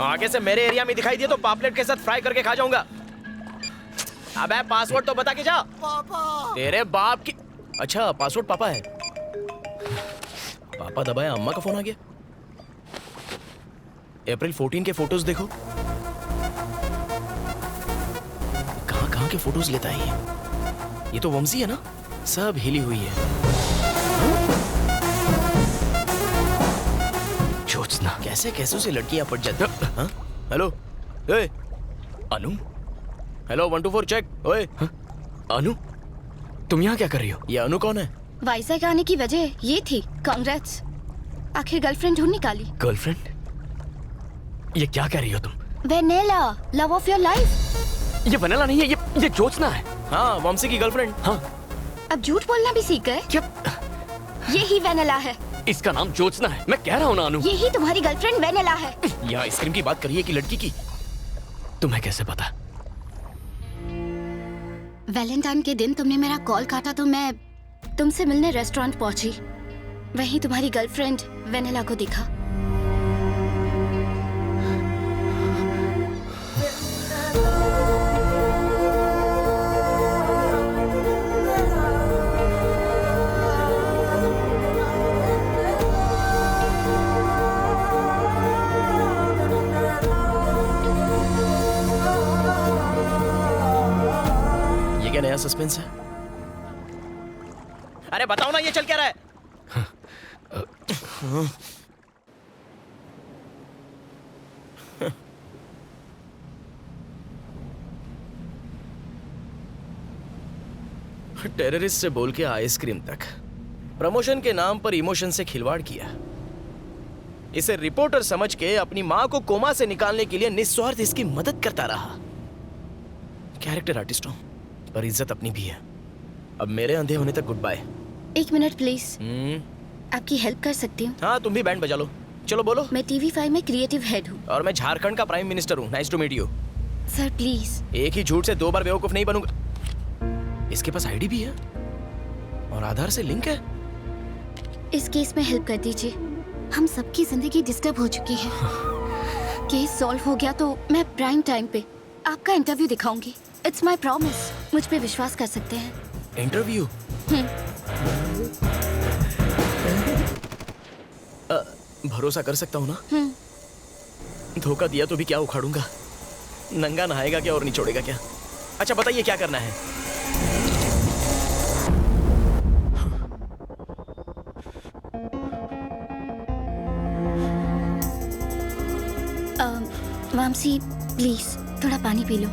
आगे से मेरे एरिया में दिखाई दिए तो पापलेट के साथ फ्राई करके खा जाऊंगा। अबे पासवर्ड तो बता के जा। पापा। तेरे बाप की, अच्छा पासवर्ड पापा है। पापा दबाया, अम्मा का फोन आ गया। अप्रैल 14 के फोटोज देखो, कहाँ के फोटोज लेता है ये तो वंशी है ना, सब हिली हुई है। ज्योत्सना, कैसे कैसे से लड़कियां पट जाती। हाँ? हेलो, ए, अनु, हेलो 124 चेक। ओए, अनु, तुम यहाँ क्या कर रही हो? ये अनु कौन है? वाइजैक आने की वजह ये थी। कांग्रेट्स, आखिर गर्लफ्रेंड ढूंढ निकाली। गर्लफ्रेंड? ये क्या कह रही हो तुम? Vennela, love of your life. ये वनेला नहीं है, ये ज्योत्सना है। हाँ, वंशी की गर्लफ्रेंड। हाँ। अब झूठ बोलना भी सीख गए? क्या? यही वेनेला है। इसका नाम ज्योत्सना है, मैं कह रहा हूँ ना अनु। यही तुम्हारी गर्लफ्रेंड वेनेला है। यहाँ आइसक्रीम की बात करिए कि लड़की की? तुम्हें कैसे पता? वैलेंटाइन के दिन तुमने मेरा कॉल काटा तो मैं तुमसे मिलने रेस्टोरेंट पहुंची। वहीं तुम्हारी गर्लफ्रेंड वेनेला को दिखा। क्या नया सस्पेंस है? अरे बताओ ना, ये चल क्या रहा है? टेररिस्ट से बोल के आइसक्रीम तक, प्रमोशन के नाम पर इमोशन से खिलवाड़ किया। इसे रिपोर्टर समझ के अपनी मां को कोमा से निकालने के लिए निस्वार्थ इसकी मदद करता रहा। कैरेक्टर आर्टिस्ट हूं, पर इज्जत अपनी भी है। अब मेरे अंधे होने तक गुड बाय। 1 मिनट प्लीज, आपकी हेल्प कर सकती हूँ? हाँ, तुम भी बैंड बजा लो। चलो बोलो। मैं TV5 में क्रिएटिव हेड हूँ। और मैं झारखंड का प्राइम मिनिस्टर हूँ। Nice to meet you. Sir please. एक ही झूठ से 2 बार बेवकूफ नहीं बनूंगा। इसके पास आईडी भी है और आधार से लिंक है। इस केस में हेल्प कर दीजिए। हम सबकी जिंदगी डिस्टर्ब हो चुकी है। केस सॉल्व हो गया तो मैं प्राइम टाइम पे आपका इंटरव्यू दिखाऊंगी। It's my promise. मुझ पे विश्वास कर सकते हैं। इंटरव्यू? भरोसा कर सकता हूँ ना? धोखा दिया तो भी क्या उखाड़ूंगा? नंगा नहाएगा क्या और निचोड़ेगा क्या? अच्छा बताइए क्या करना है? वामसी प्लीज थोड़ा पानी पी लो।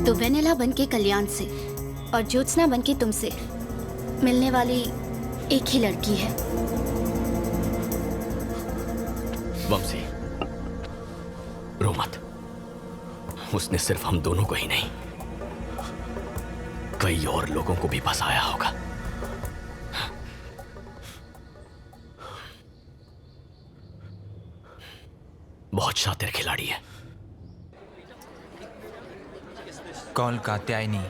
तो वेनिला बनके कल्याण से और ज्योत्सना बनके तुमसे मिलने वाली एक ही लड़की है। वंशी, रो मत। उसने सिर्फ हम दोनों को ही नहीं, कई और लोगों को भी फंसाया होगा। बहुत शातिर खिलाड़ी है। कॉल कात्यायनी।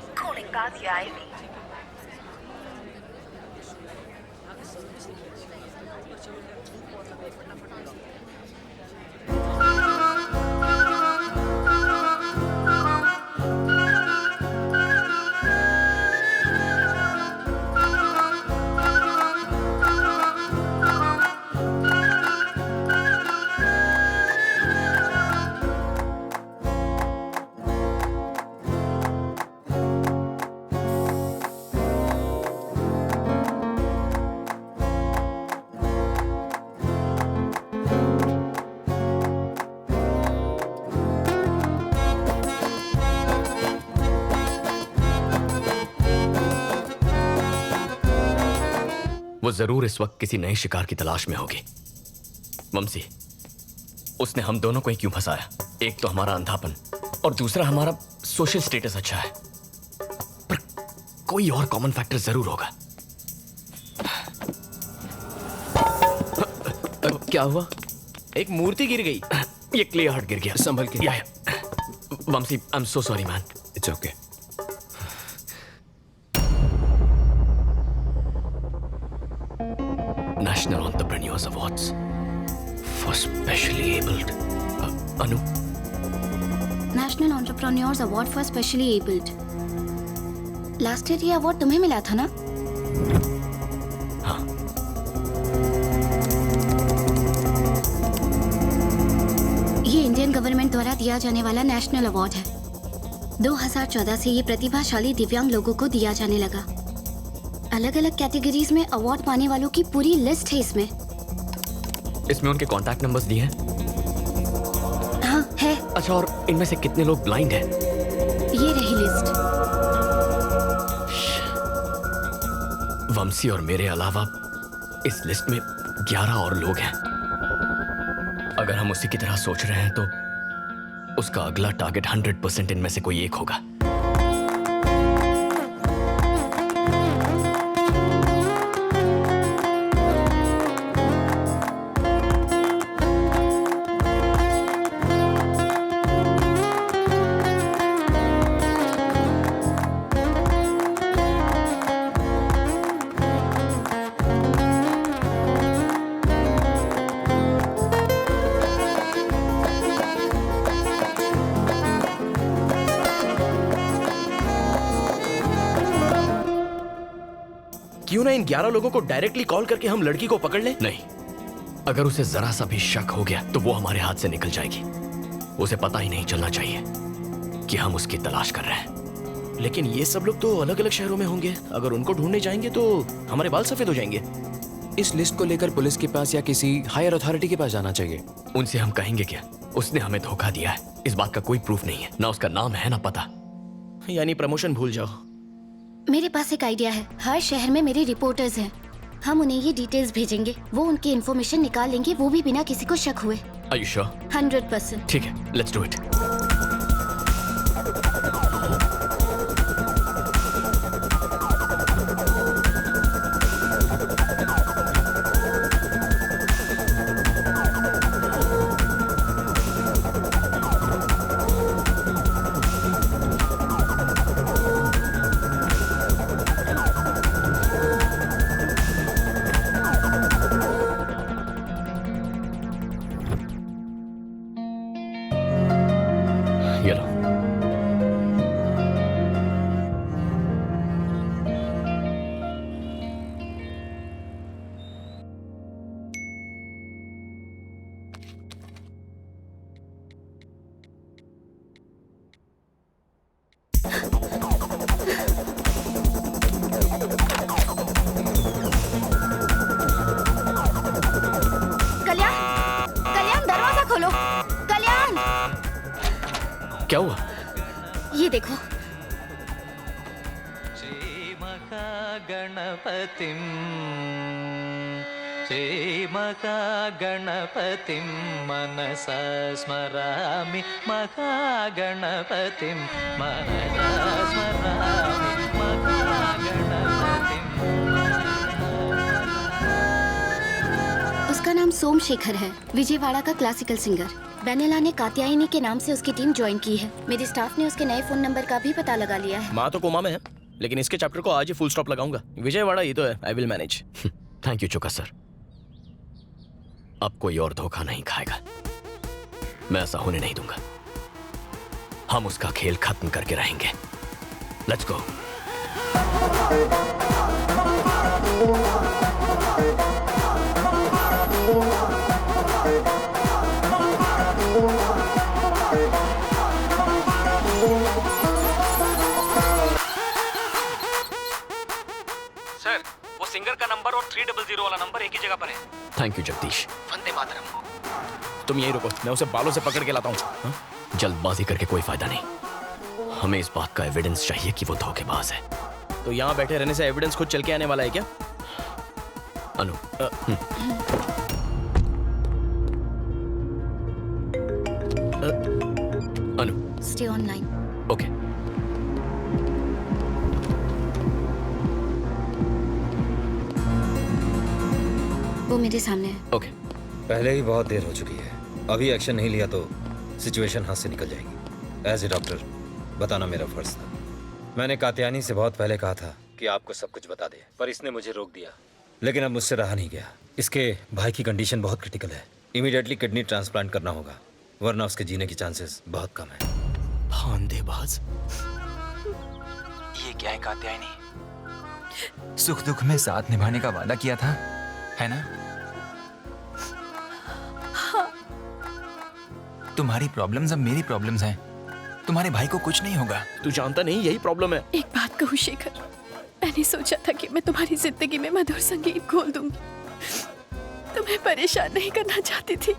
वो जरूर इस वक्त किसी नए शिकार की तलाश में होगी। ममसी, उसने हम दोनों को ही क्यों फंसाया? एक तो हमारा अंधापन और दूसरा हमारा सोशल स्टेटस अच्छा है, पर कोई और कॉमन फैक्टर जरूर होगा। क्या हुआ? एक मूर्ति गिर गई। ये क्ले हार्ट गिर गया। संभल के। Vamshi, I am so sorry man. It's okay. National Entrepreneurs Awards for Specially Abled. Anu? National entrepreneurs award for specially abled. Last year ये अवार्ड तुम्हें मिला था ना? हाँ। ये इंडियन गवर्नमेंट द्वारा दिया जाने वाला नेशनल अवार्ड है। 2014 से ये प्रतिभाशाली दिव्यांग लोगों को दिया जाने लगा। अलग अलग कैटेगरीज में अवार्ड पाने वालों की पूरी लिस्ट है इसमें। इसमें उनके कॉन्टैक्ट नंबर्स दिए हैं? हाँ है। अच्छा, और इनमें से कितने लोग ब्लाइंड हैं? ये रही लिस्ट। वंशी और मेरे अलावा इस लिस्ट में 11 और लोग हैं। अगर हम उसी की तरह सोच रहे हैं तो उसका अगला टारगेट 100% इनमें से कोई एक होगा। क्यों ना इन 11 लोगों को डायरेक्टली कॉल करके हम लड़की को पकड़ लें? नहीं, अगर उसे जरा सा भी शक हो गया तो वो हमारे हाथ से निकल जाएगी। उसे पता ही नहीं चलना चाहिए कि हम उसकी तलाश कर रहे हैं। लेकिन ये सब लोग तो अलग अलग शहरों में होंगे। अगर उनको ढूंढने जाएंगे तो हमारे बाल सफेद हो जाएंगे। इस लिस्ट को लेकर पुलिस के पास या किसी हायर अथॉरिटी के पास जाना चाहिए। उनसे हम कहेंगे क्या? उसने हमें धोखा दिया है, इस बात का कोई प्रूफ नहीं है। ना उसका नाम है ना पता। यानी प्रमोशन भूल जाओ। मेरे पास एक आइडिया है। हर शहर में मेरे रिपोर्टर्स हैं। हम उन्हें ये डिटेल्स भेजेंगे, वो उनकी इन्फॉर्मेशन निकाल लेंगे, वो भी बिना किसी को शक हुए। Are you sure? 100%। ठीक है, लेट्स डू इट। ये लो। कल्याण, कल्याण दरवाजा खोलो। कल्याण, क्या हुआ? ये देखो। गणपतिं श्रीमहागणपतिं मनसा स्मरामि महागणपतिं मनसा स्मरामि महागणपतिं। उसका नाम सोमशेखर है, विजयवाड़ा का क्लासिकल सिंगर। वेनेला ने कात्यायनी के नाम से उसकी टीम ज्वाइन की है। मेरे स्टाफ ने उसके नए फोन नंबर का भी पता लगा लिया है। माँ तो कोमा में है, लेकिन इसके चैप्टर को आज ही फुल स्टॉप लगाऊंगा। विजयवाड़ा ये तो है, I will manage. Thank you चुका सर। अब कोई और धोखा नहीं खाएगा, मैं ऐसा होने नहीं दूंगा। हम उसका खेल खत्म करके रहेंगे। Let's go. सर, वो सिंगर का नंबर और 300 वाला नंबर एक ही जगह पर है। Thank you Jagdish. वंदे मातरम। तुम यहीं रुको, मैं उसे बालों से पकड़ के लाता हूँ। जल्दबाजी करके कोई फायदा नहीं। हमें इस बात का एविडेंस चाहिए कि वो धोखेबाज है। तो यहाँ बैठे रहने से एविडेंस खुद चल के आने वाला है क्या? अनु, अनु, स्टे ऑनलाइन। ओके। वो मेरे सामने है। ओके। पहले ही बहुत देर हो चुकी है, अभी एक्शन नहीं लिया तो सिचुएशन हाथ से निकल जाएगी। एज ए डॉक्टर बताना मेरा फर्ज था। मैंने कात्यायनी से बहुत पहले कहा था कि आपको सब कुछ बता दे, पर इसने मुझे रोक दिया। लेकिन अब मुझसे रहा नहीं गया। इसके भाई की कंडीशन बहुत क्रिटिकल है, इमीडिएटली किडनी ट्रांसप्लांट करना होगा, वरना उसके जीने की चांसेस बहुत कम है। फांदेबाज। ये क्या है कात्यायनी? सुख दुख में साथ निभाने का वादा किया था, है ना? तुम्हारी प्रॉब्लम्स अब मेरी प्रॉब्लम्स हैं। तुम्हारे भाई को कुछ नहीं होगा। तू जानता नहीं यही प्रॉब्लम है। एक बात कहूँ शेखर, मैंने सोचा था कि मैं तुम्हारी जिंदगी में मधुर संगीत खोल दूंगी। तुम्हें परेशान नहीं करना चाहती थी।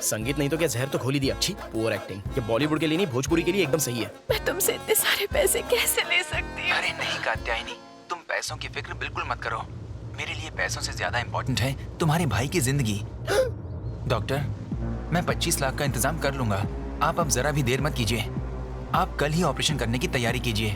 संगीत नहीं तो क्या जहर तो खोल ही दिया। अच्छी पुअर एक्टिंग। ये बॉलीवुड के लिए नहीं, भोजपुरी के लिए एकदम सही है। मैं तुमसे इतने सारे पैसे कैसे ले सकती हूँ? अरे नहीं कात्यायनी, तुम पैसों की फिक्र बिल्कुल मत करो। मेरे लिए पैसों से ज्यादा इम्पोर्टेंट है तुम्हारे भाई की जिंदगी। डॉक्टर, मैं 25 लाख का इंतजाम कर लूंगा। आप अब जरा भी देर मत कीजिए। आप कल ही ऑपरेशन करने की तैयारी कीजिए।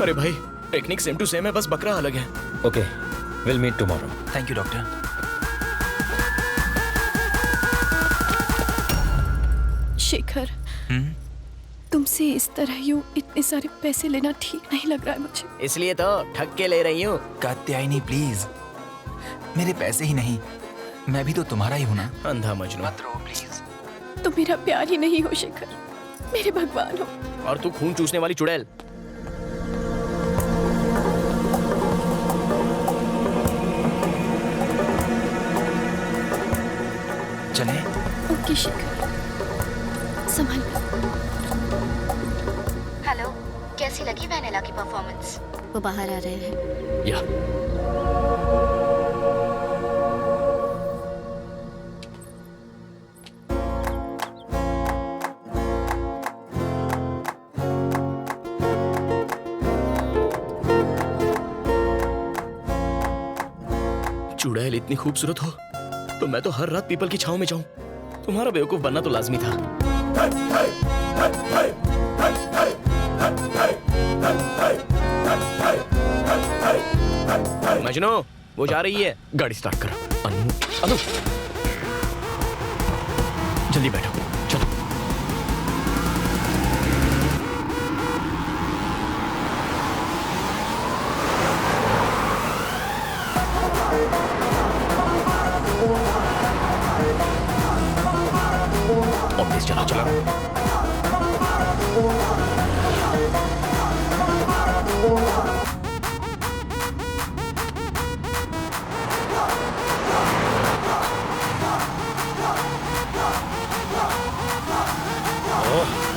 अरे भाई, टेक्निक सेम टू सेम है, बस बकरा अलग है। Okay, will meet tomorrow. Thank you doctor. Shekhar, तुमसे इस तरह यूं इतने सारे पैसे लेना ठीक नहीं लग रहा है मुझे। इसलिए तो ठग के ले रही हूँ। कात्यायनी प्लीज, मेरे पैसे ही नहीं, मैं भी तो तुम्हारा ही हूं ना। अंधा मजनू। मत रो प्लीज। तुम मेरा प्यार ही नहीं हो शेखर, मेरे भगवान हो। और तू खून चूसने वाली चुड़ैल। चले? ओके शेखर, संभल। हेलो, कैसी लगी वेनेला की परफॉर्मेंस? वो बाहर आ रहे हैं। या चुड़ैल इतनी खूबसूरत हो तो मैं तो हर रात पीपल की छांव में जाऊं। तुम्हारा बेवकूफ बनना तो लाजमी था। मजनू, वो जा रही है। गाड़ी स्टार्ट करो। अनु, जल्दी बैठो, चलो। ऑफिस चला चला।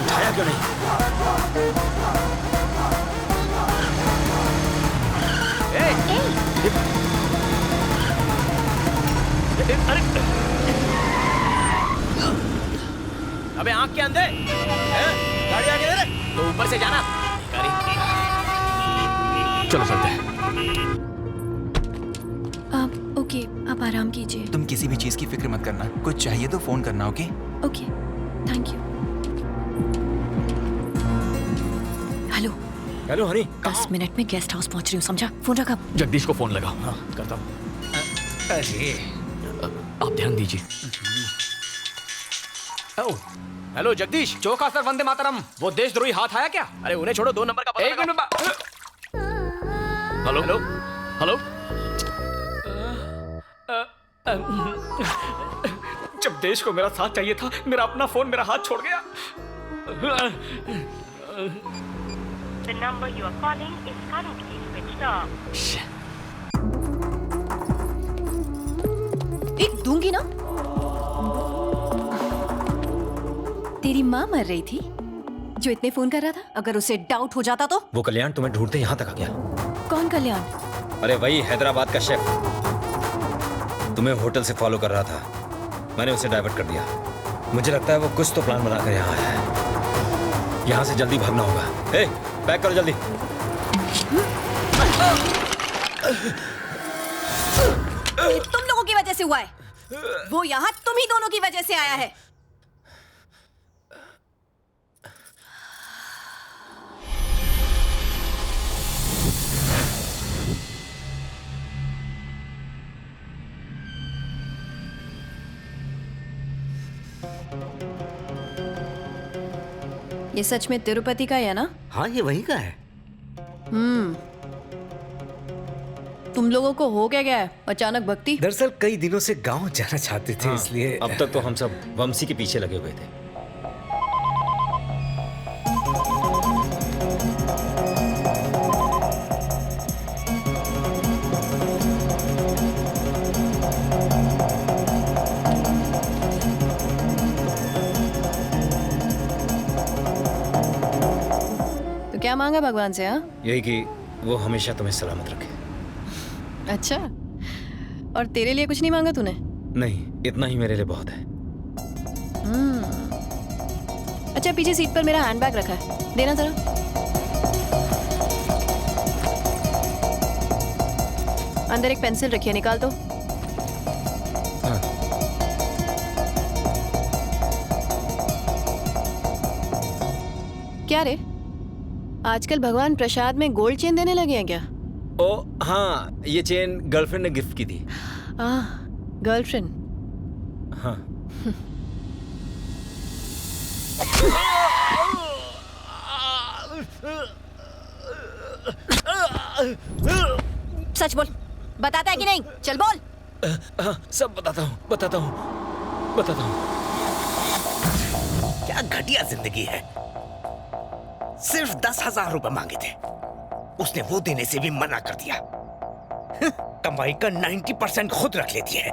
उठाया क्यों नहीं? अबे आंख के अंधे, गाड़ी आगे दे रहे तो ऊपर से जाना। चलो चलते हैं। आप ओके, आप आराम कीजिए। तुम किसी भी चीज की फिक्र मत करना, कुछ चाहिए तो फोन करना, okay? Okay, thank you. Hello hello Honey, 10 minute में गेस्ट हाउस पहुंच रही हूँ, समझा? फोन रखा। जगदीश को फोन लगाओ। हाँ करता हूँ। अरे आप ध्यान दीजिए। हेलो जगदीश। चौका सर, वंदे मातरम। वो देशद्रोही हाथ आया क्या? अरे उन्हें छोड़ो, 2 नंबर का पता एक मिनट। Hello hello hello. जब देश को मेरा साथ चाहिए था, मेरा अपना फोन मेरा हाथ छोड़ गया। The number you are calling is currently switched off. एक दूंगी ना। तेरी माँ मर रही थी जो इतने फोन कर रहा था, अगर उसे डाउट हो जाता तो? वो कल्याण तुम्हें ढूंढते यहाँ तक आ गया। कौन कल्याण? अरे वही हैदराबाद का शेफ, तुम्हें होटल से फॉलो कर रहा था। मैंने उसे डाइवर्ट कर दिया। मुझे लगता है वो कुछ तो प्लान बनाकर यहाँ आया है। यहाँ से जल्दी भागना होगा। ए, पैक करो जल्दी। ये तुम लोगों की वजह से हुआ है। वो यहाँ तुम ही दोनों की वजह से आया है। ये सच में तिरुपति का है ना? हाँ, ये वहीं का है। तुम लोगों को हो क्या गया है अचानक भक्ति? दरअसल कई दिनों से गांव जाना चाहते थे, इसलिए अब तक तो हम सब वंशी के पीछे लगे हुए थे। तो क्या मांगा भगवान से? हाँ, यही कि वो हमेशा तुम्हें सलामत रखे। अच्छा, और तेरे लिए कुछ नहीं मांगा तूने? नहीं, इतना ही मेरे लिए बहुत है। अच्छा, पीछे सीट पर मेरा हैंडबैग रखा है, देना जरा। अंदर एक पेंसिल रखी है, निकाल दो। क्या रे, आजकल भगवान प्रसाद में गोल्ड चेन देने लगे हैं क्या? ओ हाँ, ये चेन गर्लफ्रेंड ने गिफ्ट की थी। गर्लफ्रेंड? हाँ। सच बोल, बताता है कि नहीं? चल बोल। हाँ, सब बताता हूँ, बताता हूँ। क्या घटिया जिंदगी है। सिर्फ 10,000 रुपए मांगे थे, उसने वो देने से भी मना कर दिया। कमाई का 90% खुद रख लेती है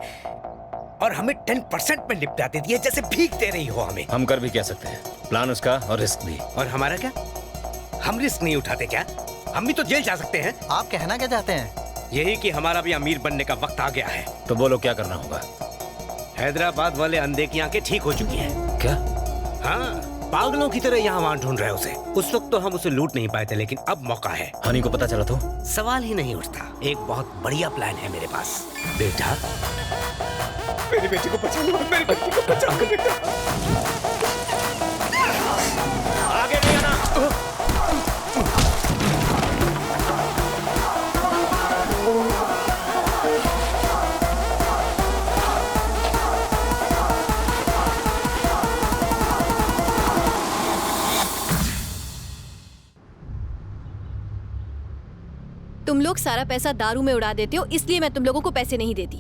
और हमें 10% में निपटा देती है, जैसे भीख दे रही हो हमें। हम कर भी क्या सकते हैं, प्लान उसका और रिस्क भी। और हमारा क्या? हम रिस्क नहीं उठाते क्या? हम भी तो जेल जा सकते हैं। आप कहना क्या चाहते हैं? यही कि हमारा भी अमीर बनने का वक्त आ गया है। तो बोलो क्या करना होगा? हैदराबाद वाले अंधे की आंखें ठीक हो चुकी हैं। क्या? हाँ, पागलों की तरह यहाँ वहाँ ढूंढ रहे उसे। उस वक्त तो हम उसे लूट नहीं पाए थे, लेकिन अब मौका है। हनी को पता चला तो? सवाल ही नहीं उठता। एक बहुत बढ़िया प्लान है मेरे पास। बेटा, मेरी बेटी को बचा लो, मेरी बेटी को बचा लो बेटा। आगे नहीं आना। तुम लोग सारा पैसा दारू में उड़ा देते हो, इसलिए मैं तुम लोगों को पैसे नहीं देती।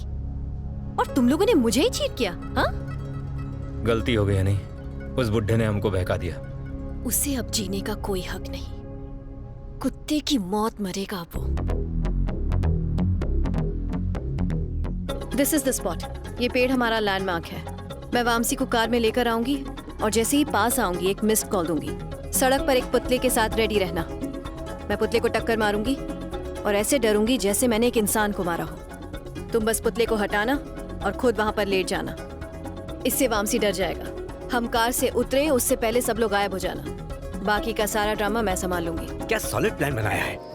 और तुम लोगों ने मुझे ही चीट किया। हाँ, गलती हो गई है नहीं, उस बुड्ढे ने हमको बहका दिया। उसे अब जीने का कोई हक नहीं। कुत्ते की मौत मरेगा अब वो। This is the spot. ये पेड़ हमारा लैंडमार्क है। मैं वामसी को कार में लेकर आऊंगी और जैसे ही पास आऊंगी एक मिस्ड कॉल दूंगी। सड़क पर एक पुतले के साथ रेडी रहना। मैं पुतले को टक्कर मारूंगी और ऐसे डरूंगी जैसे मैंने एक इंसान को मारा हो। तुम बस पुतले को हटाना और खुद वहां पर लेट जाना। इससे वामसी डर जाएगा। हम कार से उतरे उससे पहले सब लोग गायब हो जाना। बाकी का सारा ड्रामा मैं संभाल लूंगी। क्या सॉलिड प्लान बनाया है।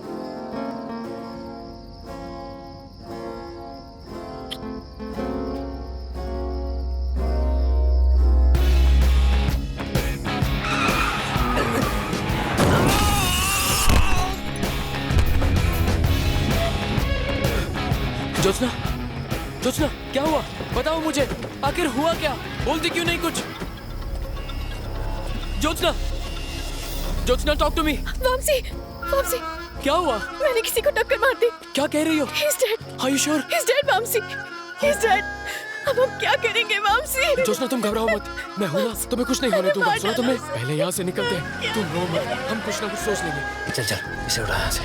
जोत्स्ना, जोत्स्ना, क्या हुआ? बताओ मुझे, आखिर हुआ क्या? बोलती क्यों नहीं कुछ? Jyotsna, Jyotsna, talk to me. Vamshi, Vamshi, क्या हुआ? मैंने किसी को टक्कर मार दी। क्या कह रही हो? He's dead. Are you sure? He's dead, Vamsi. He's dead. अब हम क्या करेंगे वामसी? जोत्स्ना, तुम घबराओ मत। मैं हूं ना, तुम्हें कुछ नहीं होने दूंगा। सुना तुमने? पहले यहाँ से निकलते हैं। तुम रो मत, हम कुछ ना कुछ सोच लेंगे। चल चल, इसे उठा यहाँ से।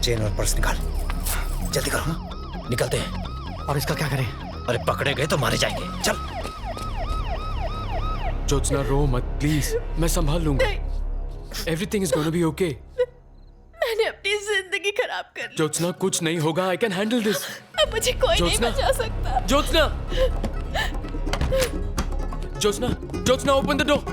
चेन और पर्स निकाल। जल्दी करो, निकलते हैं। और इसका क्या करें? अरे पकड़े गए तो मारे जाएंगे। चल। जोत्स्ना, रो मत प्लीज, मैं संभाल लूंगा। Everything is gonna be okay. मैंने अपनी जिंदगी खराब कर ली। जोत्स्ना, कुछ नहीं होगा। I can handle this. अब मुझे कोई नहीं बचा सकता। Jyotsna, Jyotsna, Jyotsna, open the door.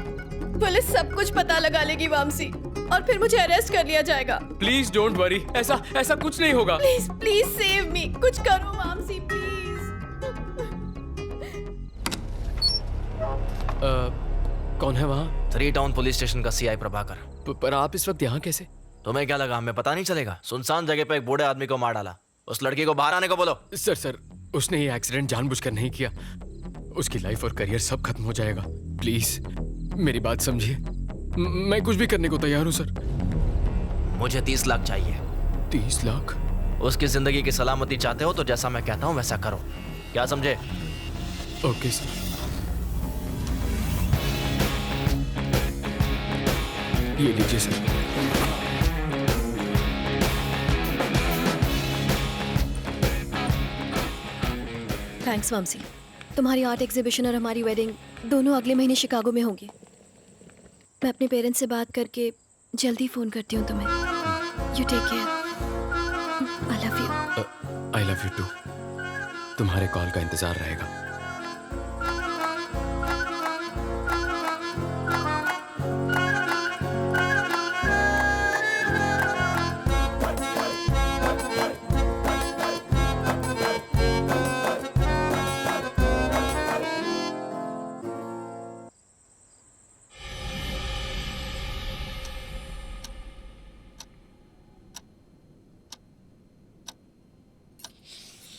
Police सब कुछ पता लगा लेगी वामसी और फिर मुझे अरेस्ट कर लिया जाएगा। प्लीज डोंट वरी, ऐसा कुछ नहीं होगा। प्लीज प्लीज सेव मी, कुछ करो वामसी प्लीज। कौन है वहाँ? 3 टाउन पुलिस स्टेशन का सीआई प्रभाकर। पर आप इस वक्त यहाँ कैसे? तुम्हें क्या लगा हमें पता नहीं चलेगा? सुनसान जगह पे एक बूढ़े आदमी को मार डाला। उस लड़की को बाहर आने को बोलो। सर, उसने ये एक्सीडेंट जानबूझकर नहीं किया। उसकी लाइफ और करियर सब खत्म हो जाएगा। प्लीज मेरी बात समझिए। मैं कुछ भी करने को तैयार हूँ सर। मुझे 30 लाख चाहिए। 30 लाख? उसकी जिंदगी की सलामती चाहते हो तो जैसा मैं कहता हूँ वैसा करो। क्या समझे? Okay sir. ये लीजिए सर। थैंक्स वामसी। तुम्हारी आर्ट एग्जीबिशन और हमारी वेडिंग दोनों अगले महीने शिकागो में होंगी। मैं अपने पेरेंट्स से बात करके जल्दी फोन करती हूँ तुम्हें। You take care. I love you. I love you too. तुम्हारे कॉल का इंतजार रहेगा।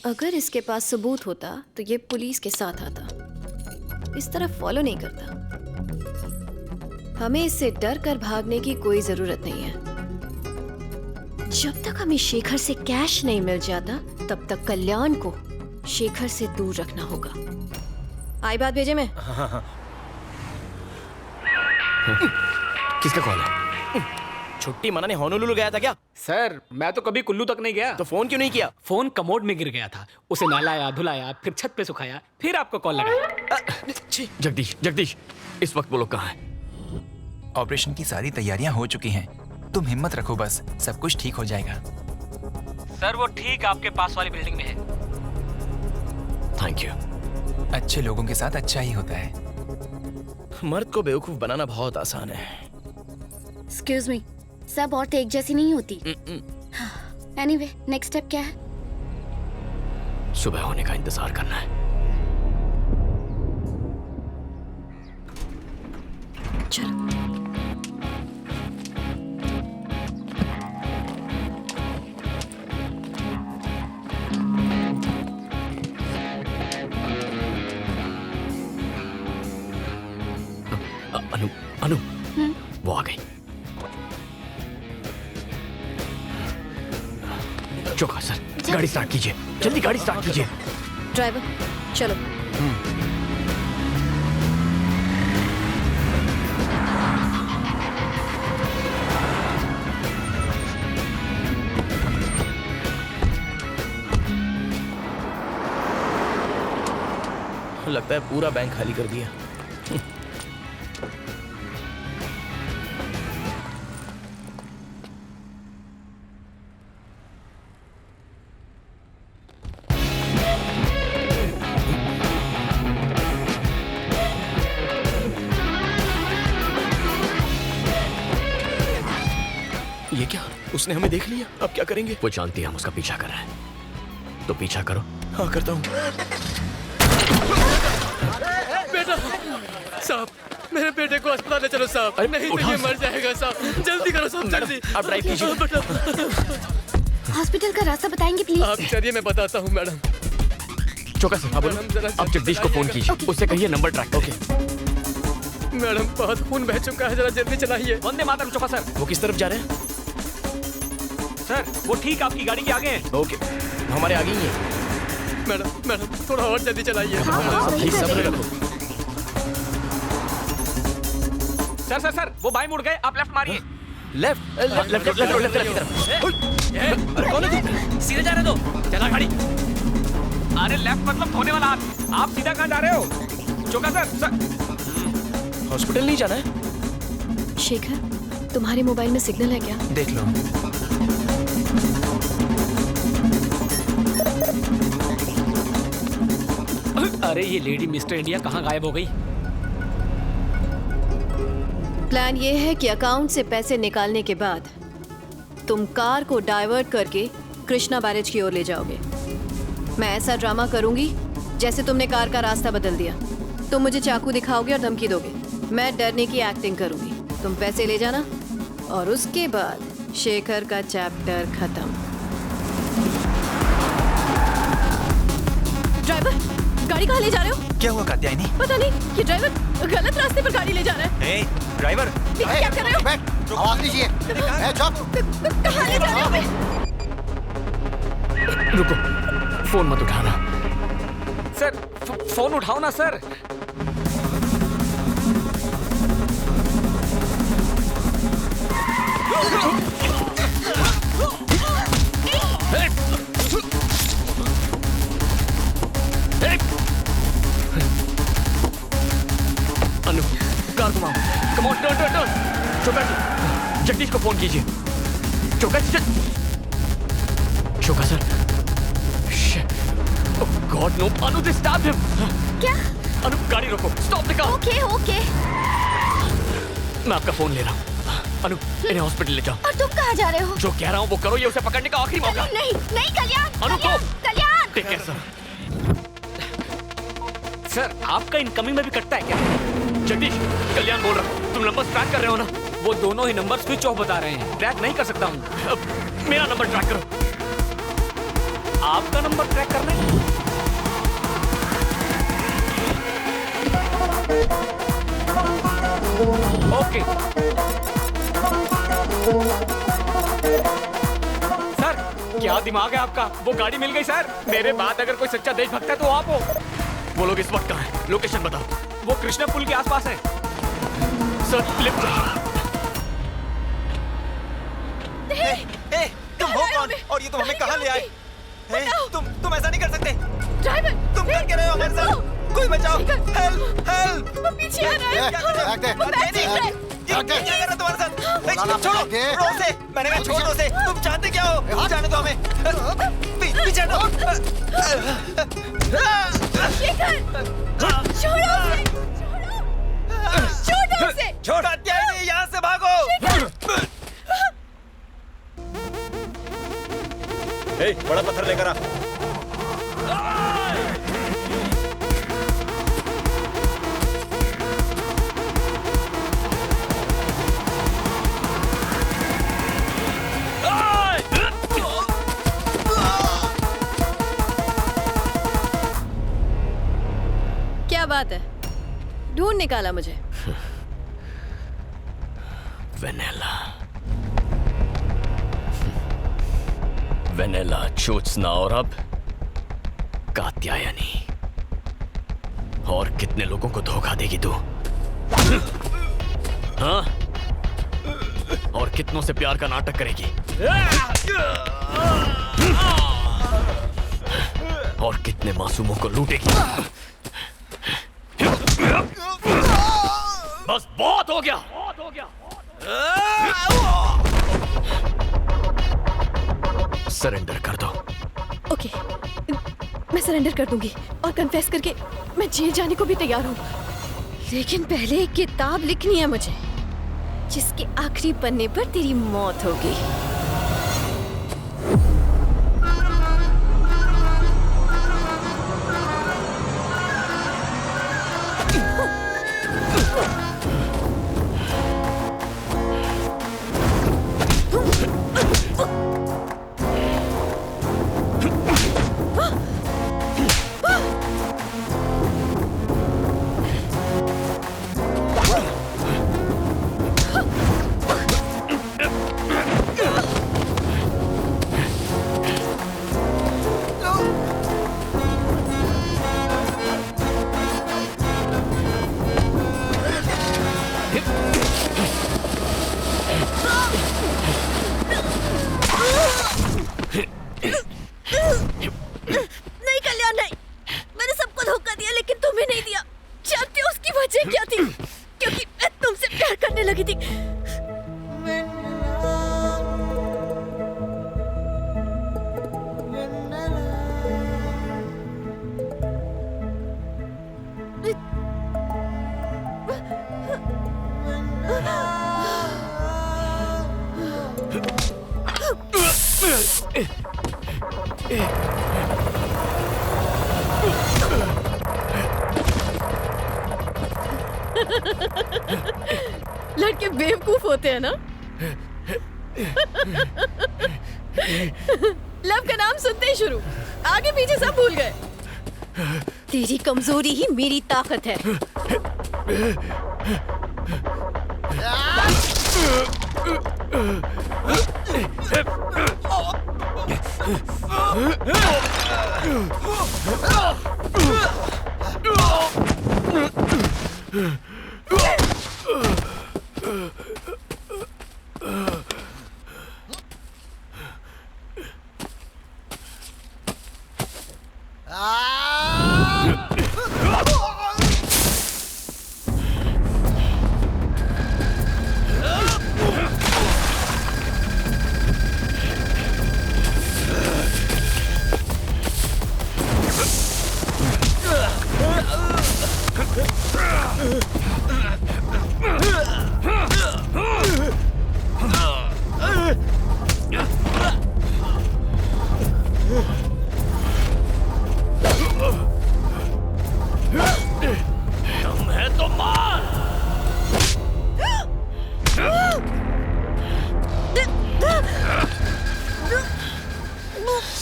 अगर इसके पास सबूत होता तो ये पुलिस के साथ आता, इस तरह फॉलो नहीं करता। हमें इससे डर कर भागने की कोई जरूरत नहीं है। जब तक हमें शेखर से कैश नहीं मिल जाता तब तक कल्याण को शेखर से दूर रखना होगा। आई बात भेजे में? किसका कॉल है? छुट्टी मनाने होनोलुलु गया था क्या? सर मैं तो कभी कुल्लू तक नहीं गया। तो फोन क्यों नहीं किया? फोन कमोड में गिर गया था, उसे नहलाया धुलाया फिर छत पे सुखाया फिर आपको कॉल लगाया। जगदीश, इस वक्त वो लोग कहाँ हैं? ऑपरेशन की सारी तैयारियां हो चुकी हैं। तुम हिम्मत रखो, बस सब कुछ ठीक हो जाएगा। सर वो ठीक आपके पास वाली बिल्डिंग में है। Thank you. अच्छे लोगों के साथ अच्छा ही होता है। मर्द को बेवकूफ बनाना बहुत आसान है। एक्सक्यूज मी, सब औरतें एक जैसी नहीं होती। एनीवे, नेक्स्ट स्टेप क्या है? सुबह होने का इंतजार करना है। चलो। अनु, वो आ गई। चौका सर, गाड़ी स्टार्ट कीजिए, जल्दी गाड़ी स्टार्ट कीजिए। ड्राइवर चलो। लगता है पूरा बैंक खाली कर दिया। ये क्या? उसने हमें देख लिया, अब क्या करेंगे? वो जानती है हम उसका पीछा कर रहे हैं, तो पीछा करो। हाँ करता हूँ। बेटा साहब, मेरे बेटे को अस्पताल ले चलो साहब। नहीं तो ये मर जाएगा साहब। जल्दी करो साहब, जल्दी। आप ड्राइव कीजिए। हॉस्पिटल का रास्ता बताएंगे प्लीज? आप चलिए, मैं बताता हूँ मैडम। चौका सर, आप जगदीश को फोन कीजिए, उससे कहिए नंबर ट्रैक। ओके मैडम, बहुत खून बह चुका है, जरा जल्दी चलाइए। वंदे मातरम चौका सर। वो किस तरफ जा रहे हैं? सर वो ठीक आपकी गाड़ी के आगे हैं। ओके, हमारे आगे ही है। मैडम थोड़ा और जल्दी चलाइए। प्लीज सब्र रखो। सर वो बाएं मुड़ गए, आप लेफ्ट मारिए। लेफ्ट की तरफ। अरे कौन है? सीधे जा रहे दो। चला गाड़ी। अरे लेफ्ट मतलब धोने वाला हाथ। आप सीधा कहाँ जा रहे हो? चौका सर। हॉस्पिटल नहीं जाना है? शेखर, तुम्हारे मोबाइल में सिग्नल है क्या? देख लो। अरे ये लेडी मिस्टर इंडिया कहाँ गायब हो गई? प्लान ये है कि अकाउंट से पैसे निकालने के बाद तुम कार को डाइवर्ट करके कृष्णा बैरेज की ओर ले जाओगे। मैं ऐसा ड्रामा करूंगी जैसे तुमने कार का रास्ता बदल दिया। तुम मुझे चाकू दिखाओगे और धमकी दोगे। मैं डरने की एक्टिंग करूंगी। तुम पैसे ले जाना और उसके बाद शेखर का चैप्टर खत्म। ड्राइवर, गाड़ी कहाँ ले जा रहे हो? क्या हुआ कात्यायनी? पता नहीं, ये ड्राइवर गलत रास्ते पर गाड़ी ले जा रहा है। ए, ड्राइवर, क्या कर रहे हो? आवाज दीजिए। कहाँ ले जा रहे हो हमें? रुको, फोन मत उठाना। सर फोन उठाओ ना सर। अनु, कार घुमाओ। Come on, turn. Chowka ji, Jagdish को फोन कीजिए। Chowka sir. God no, Anu they stopped him. क्या? अनु, गाड़ी रोको, स्टॉप द कार। ओके। मैं आपका फोन ले रहा हूँ। अनु, इन्हें हॉस्पिटल ले जाओ। और तुम कहाँ जा रहे हो? जो कह रहा हूँ वो करो, ये उसे पकड़ने का आखिरी मौका। नहीं कल्याण। अनु को Kalyan. Take care sir. Sir आपका इनकमिंग में भी कटता है क्या? जगदीश, कल्याण बोल रहा हूँ। तुम नंबर ट्रैक कर रहे हो ना? वो दोनों ही नंबर स्विच ऑफ बता रहे हैं। ट्रैक नहीं कर सकता हूँ। मेरा नंबर ट्रैक करो। आपका नंबर ट्रैक करना है? ओके सर, क्या दिमाग है आपका? वो गाड़ी मिल गई सर। मेरे बाद अगर कोई सच्चा देशभक्त है तो आप हो। वो लोग इस वक्त कहाँ हैं? लोकेशन बताओ। वो कृष्णा पुल के आसपास है सर। लिफ्ट। तुम हो कौन? और ये तुम हमें कहाँ ले आए? तुम ऐसा नहीं कर सकते। ड्राइवर, तुम कर के रहे हो हमारे साथ? कोई बचाओ। हेल्प। वो पीछे आ रहा है। क्या कर रहे हो तुम्हारे साथ? छोड़ो उसे। मैंने कहा छोड़ो उसे। तुम जानते क्या हो? जाने दो हमें। पीछे हटो। शेखर, छोड़ो उसे। छोड़ कात्यायनी, यहाँ से भागो। बड़ा पत्थर लेकर आ। क्या बात है? ढूंढ निकाला मुझे। वेनेला, ज्योत्सना और अब कात्यायनी। और कितने लोगों को धोखा देगी तू? हाँ? और कितनों से प्यार का नाटक करेगी? और कितने मासूमों को लूटेगी? बस बहुत हो गया। सरेंडर कर दो। ओके, मैं सरेंडर कर दूंगी और कन्फेस करके मैं जेल जाने को भी तैयार हूँ। लेकिन पहले एक किताब लिखनी है मुझे, जिसके आखिरी पन्ने पर तेरी मौत होगी। लड़के बेवकूफ होते हैं ना। लव का नाम सुनते ही शुरू, आगे पीछे सब भूल गए। तेरी कमजोरी ही मेरी ताकत है।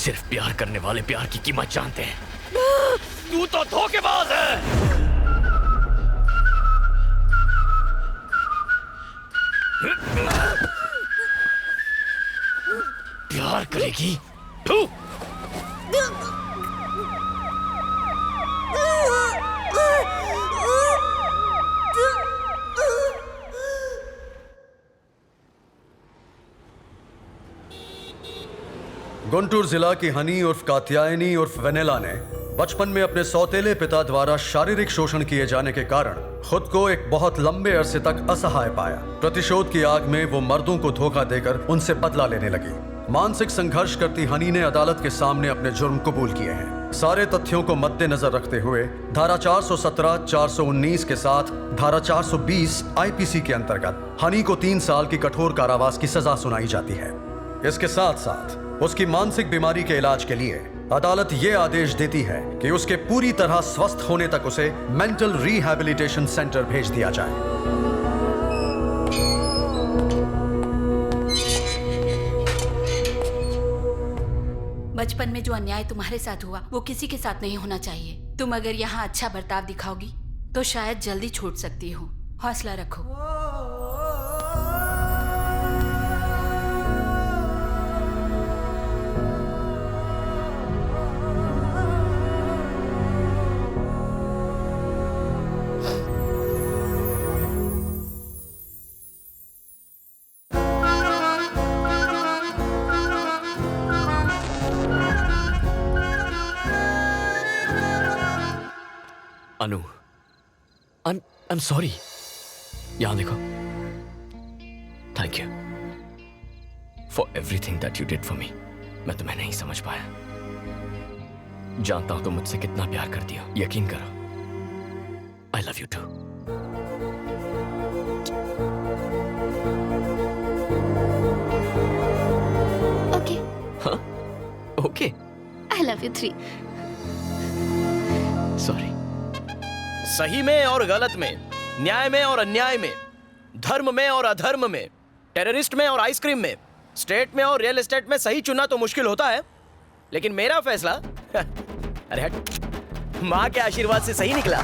सिर्फ प्यार करने वाले प्यार की कीमत जानते हैं। तू तो धोखेबाज है। प्यार करेगी तू? गुंटूर जिला की हनी उर्फ कात्यायनी उर्फ वेनेला ने बचपन में अपने सौतेले पिता द्वारा शारीरिक शोषण किए जाने के कारण खुद को एक बहुत लंबे अरसे तक असहाय पाया। प्रतिशोध की आग में वो मर्दों को धोखा देकर उनसे बदला लेने लगी। मानसिक संघर्ष करती हनी ने अदालत के सामने अपने जुर्म कबूल किए हैं। सारे तथ्यों को मद्देनजर रखते हुए धारा 417, 419 के साथ धारा 420 आईपीसी के अंतर्गत हनी को 3 साल की कठोर कारावास की सजा सुनाई जाती है। इसके साथ साथ उसकी मानसिक बीमारी के इलाज के लिए अदालत ये आदेश देती है कि उसके पूरी तरह स्वस्थ होने तक उसे मेंटल रिहैबिलिटेशन सेंटर भेज दिया जाए। बचपन में जो अन्याय तुम्हारे साथ हुआ वो किसी के साथ नहीं होना चाहिए। तुम अगर यहाँ अच्छा बर्ताव दिखाओगी तो शायद जल्दी छूट सकती हो। हौसला रखो। अनु, I'm sorry. यहां देखो। Thank you for everything that you did for me. मैं तुम्हें नहीं समझ पाया। जानता हूं तुम मुझसे कितना प्यार करती हो, यकीन करो। I love you too. Okay हाँ okay. I love you 3। Sorry. सही में और गलत में, न्याय में और अन्याय में, धर्म में और अधर्म में, टेररिस्ट में और आइसक्रीम में, स्टेट में और रियल एस्टेट में सही चुनना तो मुश्किल होता है, लेकिन मेरा फैसला अरे हट, माँ के आशीर्वाद से सही निकला।